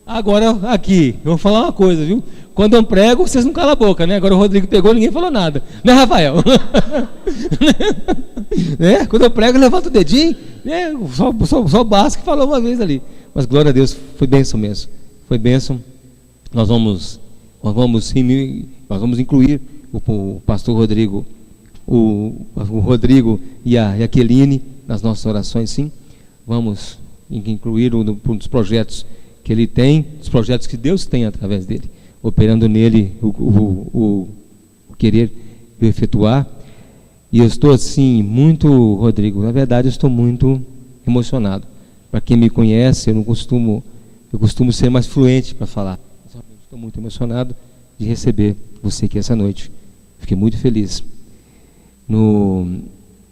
Agora, aqui, eu vou falar uma coisa, viu? Quando eu prego, vocês não calam a boca, né? Agora o Rodrigo pegou, ninguém falou nada. Né, Rafael? Né? Quando eu prego, eu levanto o dedinho. Né? Só o Basco que falou uma vez ali. Mas glória a Deus, foi bênção mesmo. Foi bênção. Nós vamos incluir o pastor Rodrigo, o Rodrigo e a Queline nas nossas orações, sim. Vamos incluir um dos projetos que ele tem, os projetos que Deus tem através dele, operando nele o querer efetuar. E eu estou assim, muito, Rodrigo, na verdade eu estou muito emocionado. Para quem me conhece, eu costumo ser mais fluente para falar. Estou muito emocionado de receber você aqui essa noite. Fiquei muito feliz.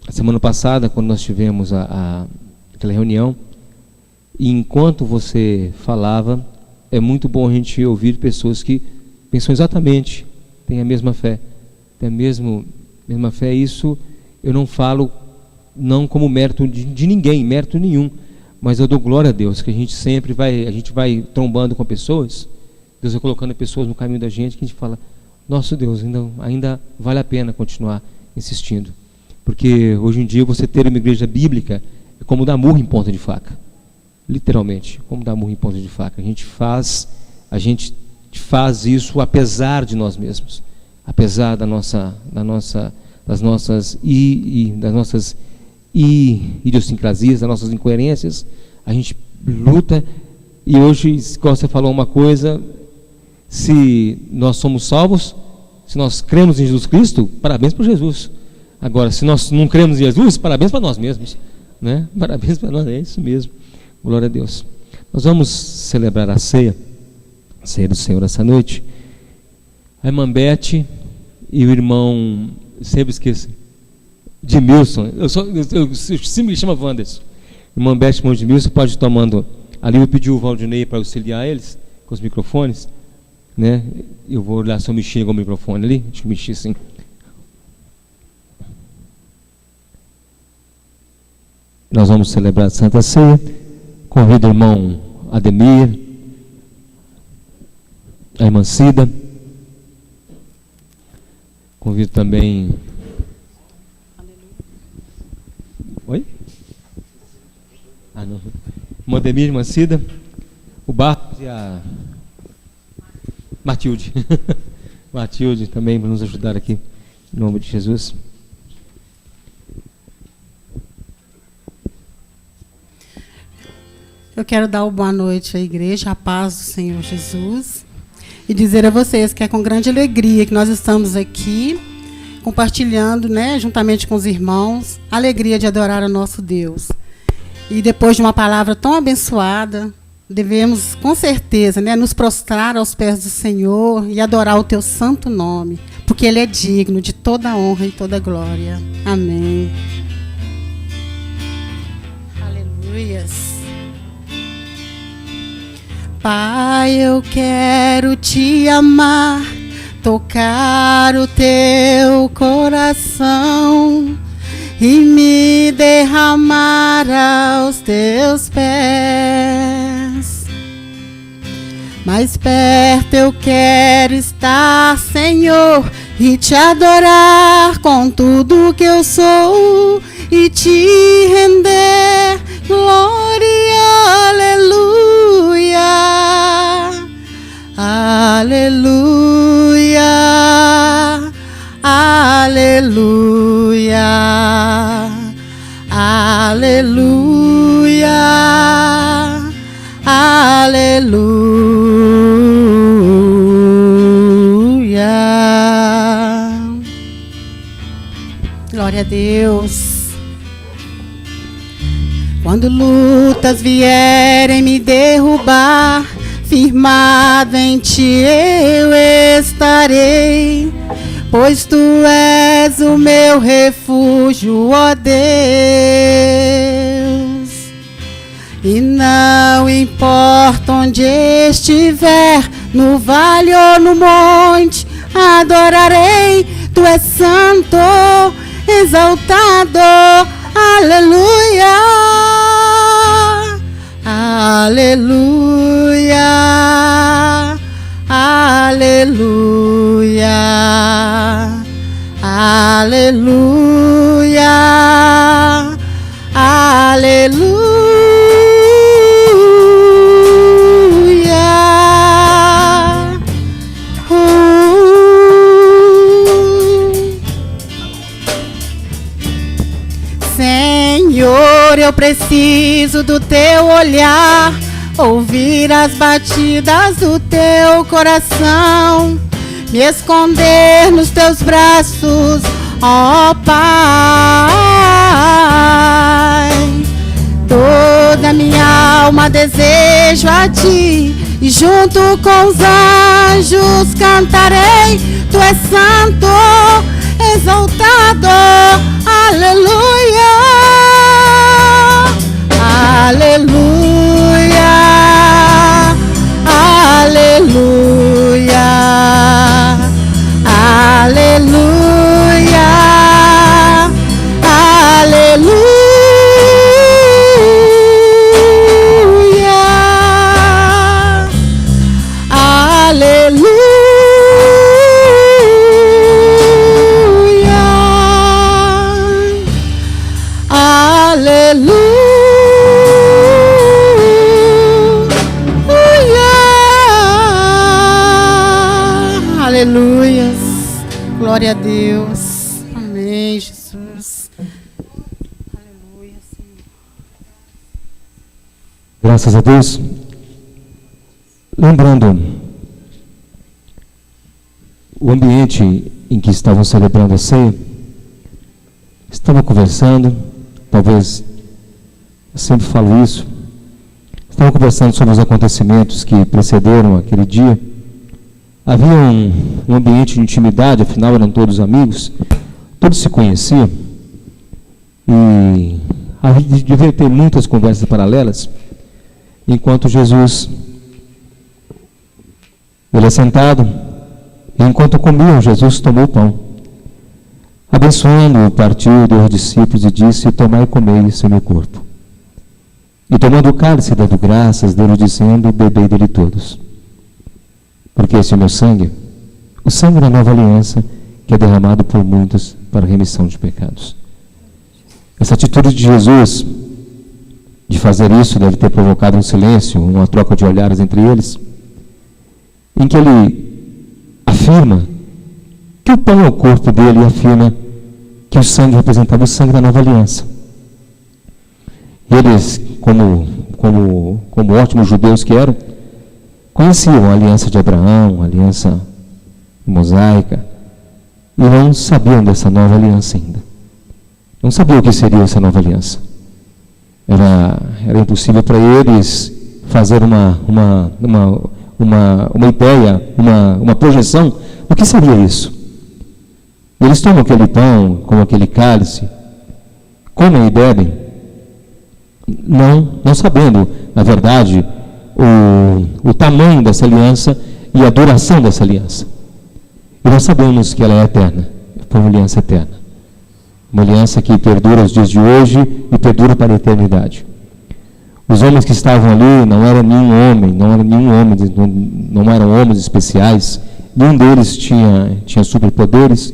A semana passada, quando nós tivemos aquela reunião, e enquanto você falava, é muito bom a gente ouvir pessoas que pensam exatamente, têm a mesma fé, têm a mesma fé. Isso eu não falo não como mérito de ninguém, mérito nenhum, mas eu dou glória a Deus, que a gente sempre vai trombando com pessoas, Deus vai colocando pessoas no caminho da gente, que a gente fala, nosso Deus, ainda vale a pena continuar insistindo, porque hoje em dia você ter uma igreja bíblica é como dar murro em ponta de faca, literalmente, como dar murro em ponta de faca. A gente faz isso apesar de nós mesmos, apesar das nossas idiosincrasias, das nossas incoerências, a gente luta. E hoje, como você falou uma coisa, se nós somos salvos, se nós cremos em Jesus Cristo, parabéns para Jesus. Agora, se nós não cremos em Jesus, parabéns para nós mesmos, né? Parabéns para nós, é isso mesmo. Glória a Deus. Nós vamos celebrar a ceia do Senhor essa noite. A irmã Beth e o irmão, sempre esqueço, Edmilson, eu sempre me chamo Wanderson. Irmã Beth e irmão Edmilson, pode ir tomando. Ali eu pedi o Valdinei para auxiliar eles com os microfones, né? Eu vou olhar se eu mexi com o microfone ali. Acho que mexi sim. Nós vamos celebrar a Santa Ceia. Convido o irmão Ademir, a irmã Cida. Convido também. Oi? Não. Irmão Ademir, irmã Cida, o Barros e a Matilde. Matilde também para nos ajudar aqui, em nome de Jesus. Eu quero dar uma boa noite à igreja, a paz do Senhor Jesus, e dizer a vocês que é com grande alegria que nós estamos aqui, compartilhando, né, juntamente com os irmãos, a alegria de adorar o nosso Deus. E depois de uma palavra tão abençoada, devemos, com certeza, né, nos prostrar aos pés do Senhor e adorar o teu santo nome, porque Ele é digno de toda honra e toda glória. Amém. Aleluias. Pai, eu quero te amar, tocar o teu coração e me derramar aos teus pés. Mais perto eu quero estar, Senhor, e te adorar com tudo que eu sou e te render glória, aleluia, aleluia, aleluia, aleluia, aleluia. Glória a Deus. Quando lutas vierem me derrubar, firmado em ti eu estarei, pois tu és o meu refúgio, ó Deus. E não importa onde estiver, no vale ou no monte, adorarei, tu és santo, exaltado, Aleluia, aleluia, aleluia, aleluia, aleluia. Senhor, eu preciso do teu olhar, ouvir as batidas do teu coração, me esconder nos teus braços, ó Pai. Toda minha alma desejo a ti, e junto com os anjos cantarei, tu és santo, exaltado, aleluia, aleluia, aleluia, aleluia, aleluia, aleluia. Aleluia. Glória a Deus. Amém, Jesus. Aleluia, Senhor. Graças a Deus. Lembrando o ambiente em que estavam celebrando a ceia, estavam conversando, talvez, eu sempre falo isso, estavam conversando sobre os acontecimentos que precederam aquele dia. Havia um ambiente de intimidade, afinal eram todos amigos, todos se conheciam, e devia ter muitas conversas paralelas, enquanto Jesus, ele assentado, e enquanto comiam, Jesus tomou o pão, abençoando-o, partiu, deu aos discípulos e disse: tomai e comei, isso é meu corpo. E tomando o cálice, dando graças, deu-lhe dizendo: bebei dele todos, porque esse é o meu sangue, o sangue da nova aliança, que é derramado por muitos para a remissão de pecados. Essa atitude de Jesus, de fazer isso, deve ter provocado um silêncio, uma troca de olhares entre eles, em que ele afirma que o pão é o corpo dele e afirma que o sangue representava o sangue da nova aliança. Eles, como ótimos judeus que eram, conheciam a aliança de Abraão, a aliança mosaica, e não sabiam dessa nova aliança ainda. Não sabiam o que seria essa nova aliança. Era impossível para eles fazer uma ideia, uma projeção do que seria isso. Eles tomam aquele pão, como aquele cálice, comem e bebem, não sabendo, na verdade, o tamanho dessa aliança e a duração dessa aliança. E nós sabemos que ela é eterna, foi uma aliança eterna. Uma aliança que perdura os dias de hoje e perdura para a eternidade. Os homens que estavam ali não eram homens especiais, nenhum deles tinha superpoderes,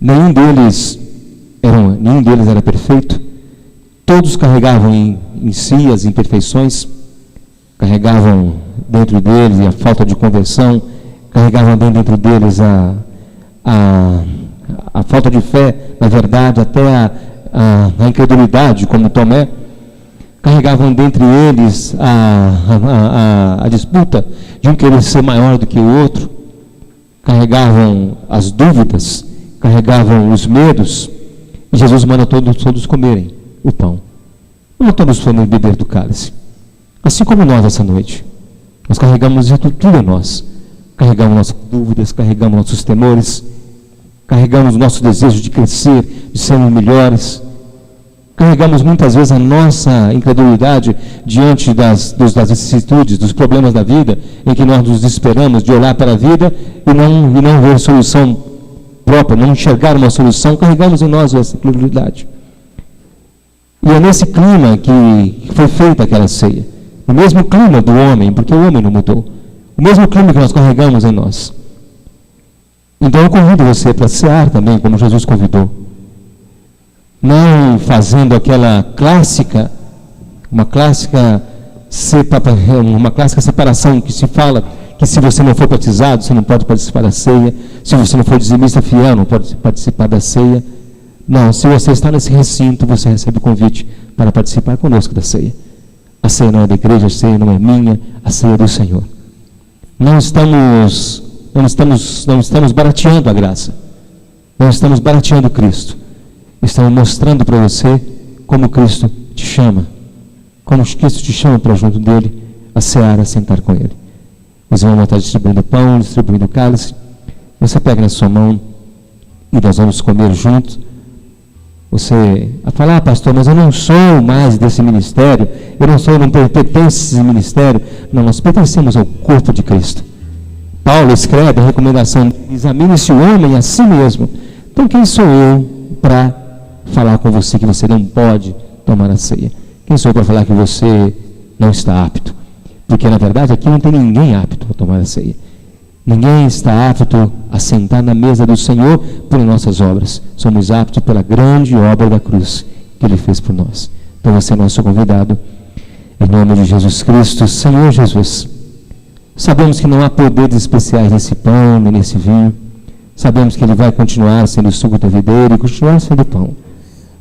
nenhum deles era perfeito. Todos carregavam em si as imperfeições, carregavam dentro deles a falta de conversão, carregavam dentro deles a falta de fé, na verdade, até a incredulidade, como Tomé. Carregavam dentre eles a disputa de um querer ser maior do que o outro, carregavam as dúvidas, carregavam os medos, e Jesus manda todos comerem o pão. Não todos foram beber do cálice. Assim como nós essa noite, nós carregamos isso tudo a nós. Carregamos nossas dúvidas, carregamos nossos temores, carregamos o nosso desejo de crescer, de sermos melhores. Carregamos muitas vezes a nossa incredulidade diante das vicissitudes, dos problemas da vida, em que nós nos desesperamos de olhar para a vida e não ver solução própria, não enxergar uma solução. Carregamos em nós essa incredulidade. E é nesse clima que foi feita aquela ceia. O mesmo clima do homem, porque o homem não mudou. O mesmo clima que nós carregamos em nós. Então eu convido você para cear também, como Jesus convidou. Não fazendo aquela clássica, uma clássica separação que se fala que se você não for batizado, você não pode participar da ceia. Se você não for dizimista fiel, não pode participar da ceia. Não, se você está nesse recinto, você recebe o convite para participar conosco da ceia. A ceia não é da igreja, a ceia não é minha, a ceia é do Senhor. Não estamos barateando a graça. Não estamos barateando Cristo. Estamos mostrando para você como Cristo te chama. Como Cristo te chama para junto dele, a cear, a sentar com ele. Os irmãos vão estar distribuindo pão, distribuindo cálice. Você pega na sua mão e nós vamos comer juntos. Você a falar, pastor, mas eu não sou mais desse ministério, eu não pertenço a esse ministério. Não, nós pertencemos ao corpo de Cristo. Paulo escreve a recomendação: examine-se o homem a si mesmo. Então quem sou eu para falar com você que você não pode tomar a ceia? Quem sou eu para falar que você não está apto? Porque na verdade aqui não tem ninguém apto a tomar a ceia. Ninguém está apto a sentar na mesa do Senhor por nossas obras. Somos aptos pela grande obra da cruz que Ele fez por nós. Então você é nosso convidado. Em nome de Jesus Cristo, Senhor Jesus, sabemos que não há poderes especiais nesse pão, nem nesse vinho. Sabemos que ele vai continuar sendo suco da videira e continuar sendo pão.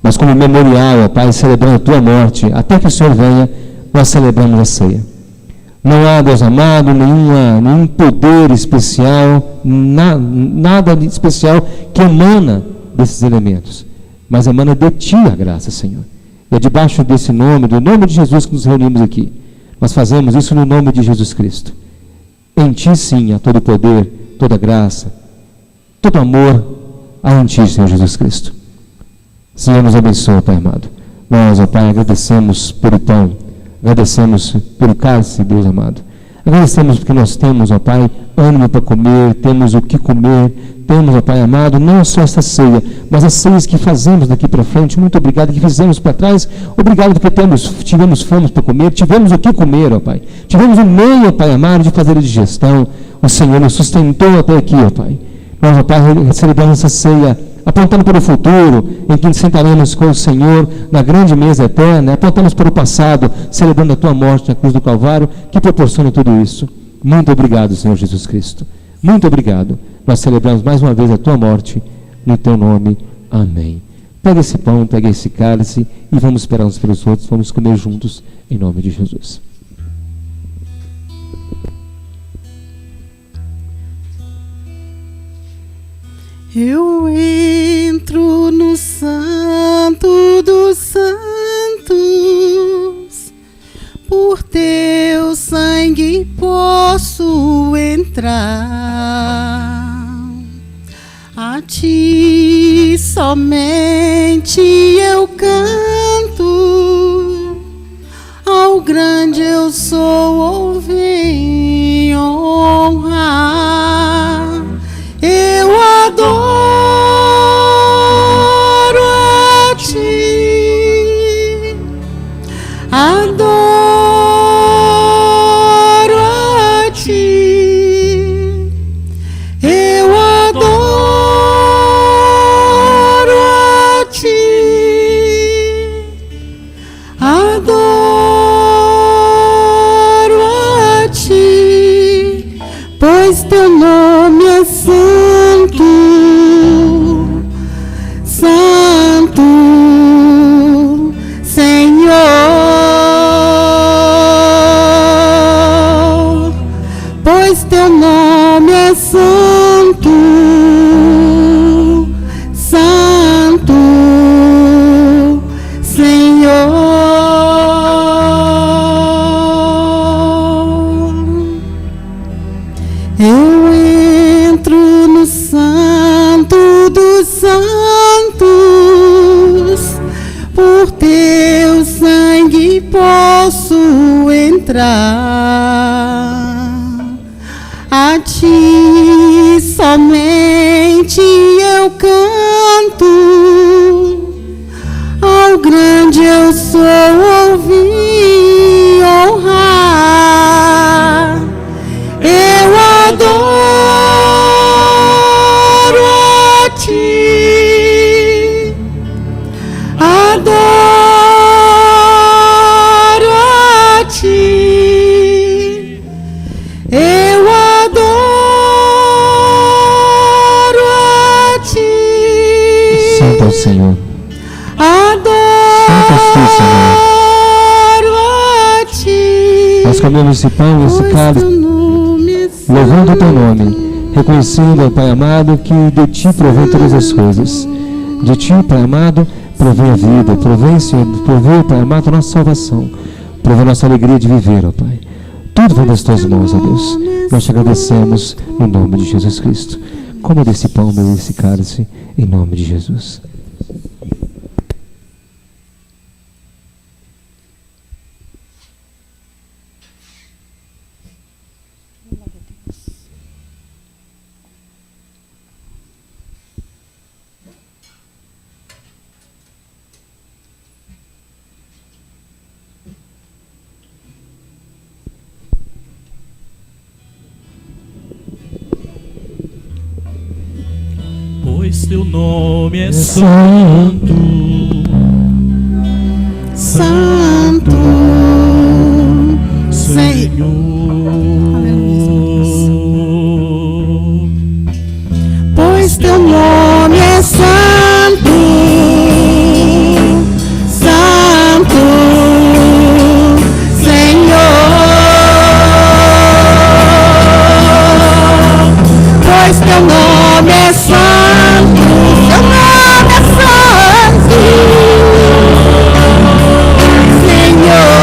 Mas como memorial, ó Pai, celebrando a tua morte, até que o Senhor venha, nós celebramos a ceia. Não há, Deus amado, nenhum poder especial, nada de especial que emana desses elementos. Mas emana de Ti a graça, Senhor. E é debaixo desse nome, do nome de Jesus, que nos reunimos aqui. Nós fazemos isso no nome de Jesus Cristo. Em Ti, sim, há todo poder, toda graça, todo amor, há em Ti, Senhor Jesus Cristo. Senhor, nos abençoa, Pai amado. Nós, ó Pai, agradecemos pelo pão, agradecemos pelo cálice, Deus amado. Agradecemos porque nós temos, ó Pai, ânimo para comer, temos o que comer, temos, ó Pai amado, não só esta ceia, mas as ceias que fazemos daqui para frente. Muito obrigado que fizemos para trás. Obrigado porque tivemos fome para comer, tivemos o que comer, ó Pai. Tivemos o meio, ó Pai amado, de fazer a digestão. O Senhor nos sustentou até aqui, ó Pai. Nós, ó Pai, celebramos essa ceia, apontando para o futuro, em que sentaremos com o Senhor na grande mesa eterna. Apontamos para o passado, celebrando a Tua morte na cruz do Calvário, que proporciona tudo isso. Muito obrigado, Senhor Jesus Cristo. Muito obrigado. Nós celebramos mais uma vez a Tua morte, no Teu nome. Amém. Pega esse pão, pega esse cálice, e vamos esperar uns pelos outros, vamos comer juntos, em nome de Jesus. Eu entro no Santo dos Santos, por Teu sangue posso entrar. A Ti somente eu canto, ao grande eu sou ouvem honrar. Eu adoro a Ti, adoro a Ti, eu adoro a Ti, adoro a Ti, pois Teu nome é santo. Santo, Senhor, pois Teu nome é santo, Santo, Senhor. Eu entro no Santo dos Santos, por Teu sangue posso entrar. A Ti somente eu canto, ao grande eu sou ouvir, honrar, eu adoro a Ti, adoro a Ti, eu adoro a Ti. Santo é o Senhor. Santo és tu, Senhor. Nós comemos esse pão e esse cálice, louvando o teu nome, reconhecendo, ó Pai amado, que de Ti provém todas as coisas. De Ti, Pai amado, provém a vida, provém, Senhor, provém, Pai amado, a nossa salvação, provém a nossa alegria de viver, ó Pai. Tudo vem das Tuas mãos, ó Deus. Nós te agradecemos no nome de Jesus Cristo. Coma desse pão, beba desse cálice, em nome de Jesus. Pois teu nome é santo, Santo, Senhor. Pois teu nome é santo, Santo, Senhor. Pois teu nome é santo, teu nome é santo, Senhor.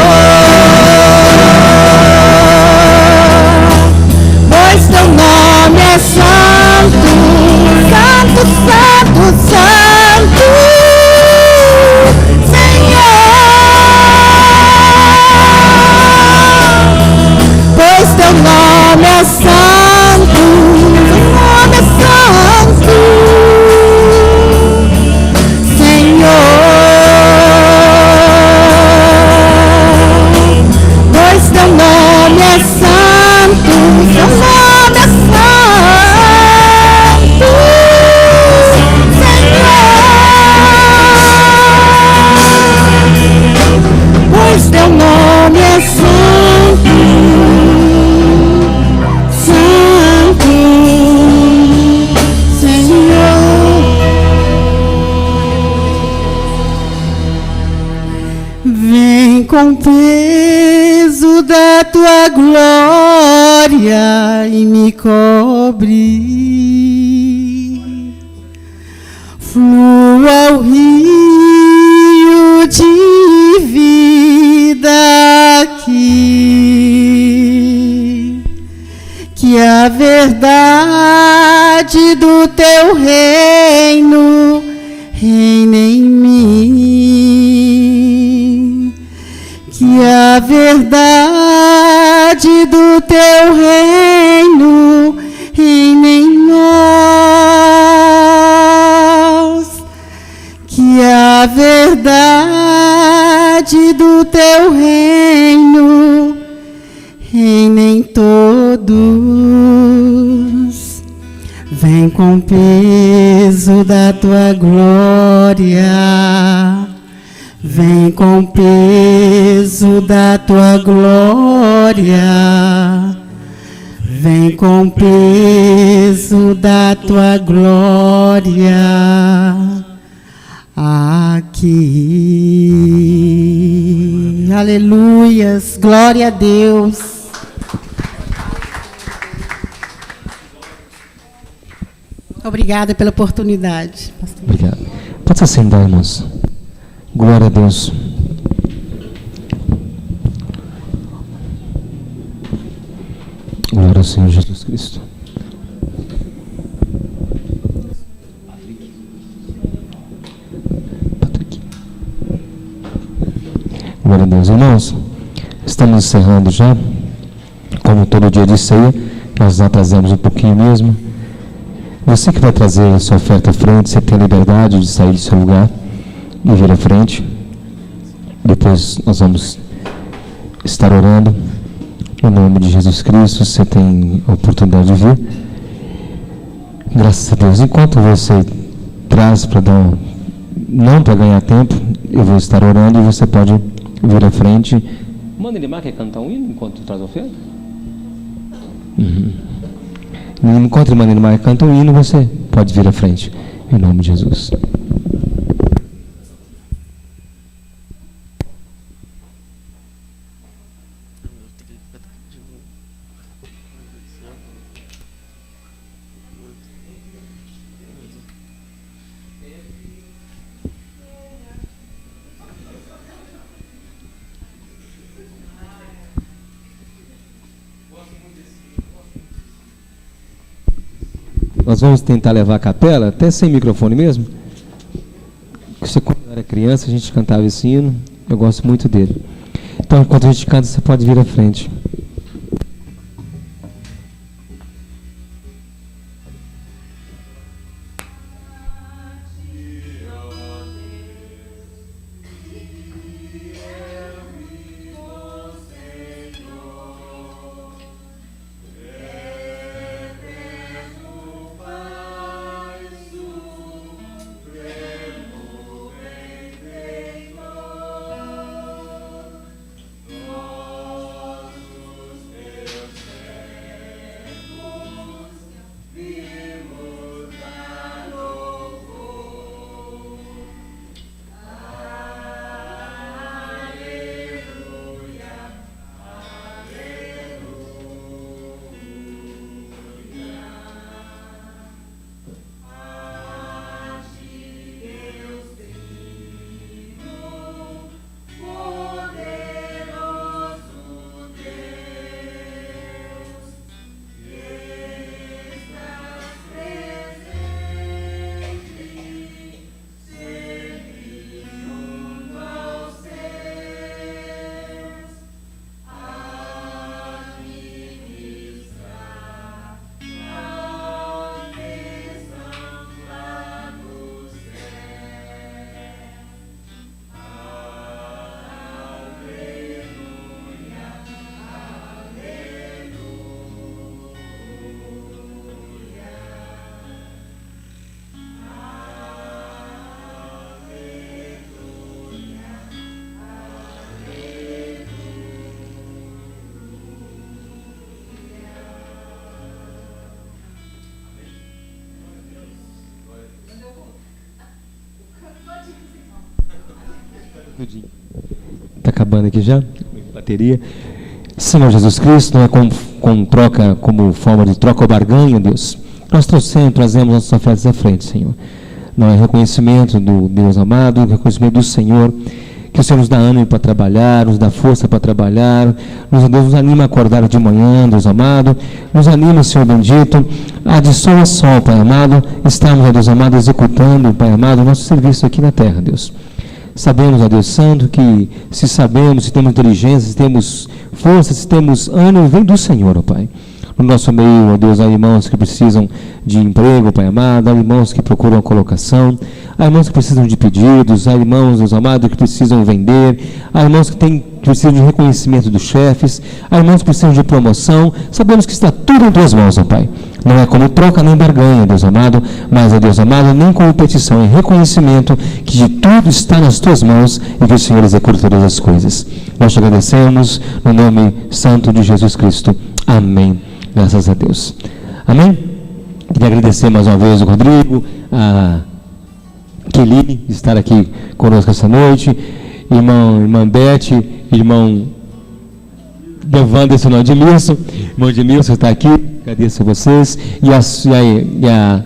Pois teu nome é santo, santo, santo, santo, Senhor. Pois teu nome é santo, teu nome é santo, Senhor. Pois teu nome é santo, teu nome é santo, Senhor. Pois teu nome é santo, santo, Senhor. Vem com o peso da tua glória e me cobre. Flua o rio de vida aqui, que a verdade do teu reino reine em mim, que a verdade do teu reino reine em nós, que a verdade do teu reino reine em todos. Vem com o peso da tua glória, vem com o peso da tua glória, vem com o peso da tua glória aqui. Aleluias, glória a Deus. Obrigada pela oportunidade, pastor. Obrigado. Pode se sentar, irmãos. Glória a Deus. Glória ao Senhor Jesus Cristo. Patrick. Glória a Deus. Irmãos, estamos encerrando já. Como todo dia de ceia, nós atrasamos um pouquinho mesmo. Você que vai trazer a sua oferta à frente, você tem a liberdade de sair do seu lugar e vir à frente. Depois nós vamos estar orando. Em nome de Jesus Cristo, você tem a oportunidade de vir. Graças a Deus. Enquanto você traz para dar não para ganhar tempo, eu vou estar orando e você pode vir à frente. Manda ele quer cantar um hino enquanto traz a oferta? Enquanto ele manda canta um hino, você pode vir à frente. Em nome de Jesus. Nós vamos tentar levar a capela, até sem microfone mesmo. Você, quando eu era criança, a gente cantava esse hino. Eu gosto muito dele. Então, enquanto a gente canta, você pode vir à frente. Está acabando aqui já? Bateria. Senhor Jesus Cristo, não é como forma de troca ou barganha, Deus. Nós trazemos nossas ofertas à frente, Senhor. Não é reconhecimento do Deus amado, reconhecimento do Senhor, que o Senhor nos dá ânimo para trabalhar, nos dá força para trabalhar, Deus nos anima a acordar de manhã, Deus amado, nos anima, Senhor bendito, de sol a sol, Pai amado, estamos, Deus amado, executando, Pai amado, o nosso serviço aqui na terra, Deus. Sabemos, ó Deus Santo, que se sabemos, se temos inteligência, se temos força, se temos ânimo, vem do Senhor, ó Pai. No nosso meio, ó Deus, há irmãos que precisam de emprego, Pai amado, há irmãos que procuram colocação, há irmãos que precisam de pedidos, há irmãos, Deus amado, que precisam vender, há irmãos que precisam de reconhecimento dos chefes, há irmãos que precisam de promoção. Sabemos que está tudo em tuas mãos, ó Pai. Não é como troca nem barganha, Deus amado, mas, ó Deus amado, nem como petição, é reconhecimento que de tudo está nas tuas mãos e que o Senhor executa todas as coisas. Nós te agradecemos no nome santo de Jesus Cristo. Amém. Graças a Deus. Amém? Queria agradecer mais uma vez o Rodrigo, a Keline, de estar aqui conosco essa noite, irmã Beth, irmão Devanderson, não, Edmilson, irmão Edmilson está aqui, agradeço a vocês, e a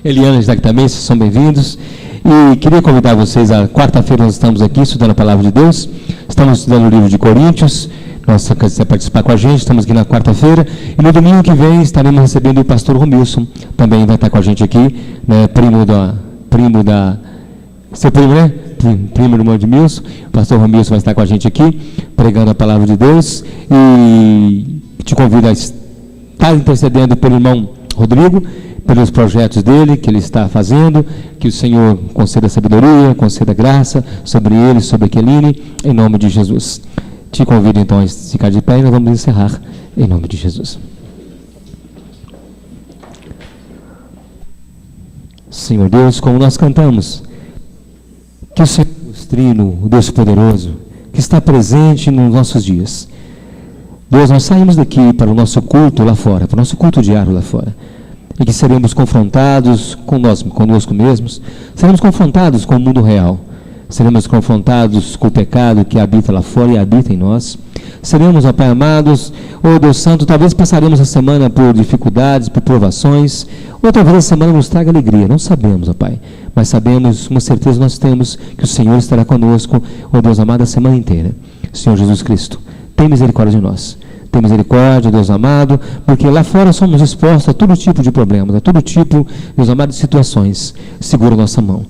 Eliana está aqui também, vocês são bem-vindos, e queria convidar vocês, a quarta-feira nós estamos aqui estudando a Palavra de Deus, estamos estudando o livro de Coríntios. Nossa, quiser participar com a gente, estamos aqui na quarta-feira, e no domingo que vem estaremos recebendo o pastor Romilson, também vai estar com a gente aqui, né, primo da, seu primo, né? Primo do irmão de Milson, o pastor Romilson vai estar com a gente aqui, pregando a palavra de Deus, e te convido a estar intercedendo pelo irmão Rodrigo, pelos projetos dele, que ele está fazendo, que o Senhor conceda sabedoria, conceda graça sobre ele, sobre a Keline, em nome de Jesus. Te convido então a ficar de pé e nós vamos encerrar em nome de Jesus. Senhor Deus, como nós cantamos, que o Senhor Deus Trino, o Deus poderoso, que está presente nos nossos dias. Deus, nós saímos daqui para o nosso culto lá fora, para o nosso culto diário lá fora, e que seremos confrontados conosco mesmos, seremos confrontados com o mundo real, seremos confrontados com o pecado que habita lá fora e habita em nós. Seremos, ó Pai amados, ó Deus Santo, talvez passaremos a semana por dificuldades, por provações, ou talvez a semana nos traga alegria, não sabemos, ó Pai, mas sabemos, uma certeza nós temos, que o Senhor estará conosco, ó Deus amado, a semana inteira. Senhor Jesus Cristo, tem misericórdia de nós. Tem misericórdia, Deus amado, porque lá fora somos expostos a todo tipo de problemas, a todo tipo, Deus amado, de situações. Segura nossa mão,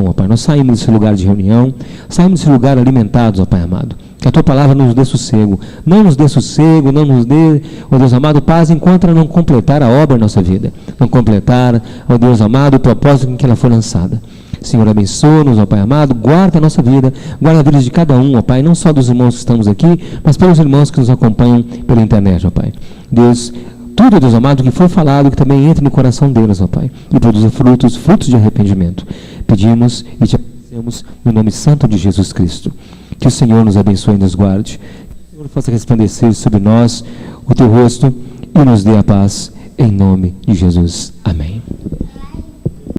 ó Pai. Nós saímos desse lugar de reunião, saímos desse lugar alimentados, ó Pai amado. Que a Tua palavra nos dê sossego. Não nos dê sossego, não nos dê, ó Deus amado, paz enquanto ela não completar a obra da nossa vida. Não completar, ó Deus amado, o propósito em que ela foi lançada. Senhor, abençoa-nos, ó Pai amado, guarda a nossa vida, guarda a vida de cada um, ó Pai, não só dos irmãos que estamos aqui, mas pelos irmãos que nos acompanham pela internet, ó Pai. Deus, tudo, Deus amado, que foi falado, que também entre no coração deles, ó Pai, e produza frutos de arrependimento. Pedimos e te agradecemos no nome santo de Jesus Cristo. Que o Senhor nos abençoe e nos guarde, que o Senhor faça resplandecer sobre nós o Teu rosto e nos dê a paz, em nome de Jesus. Amém.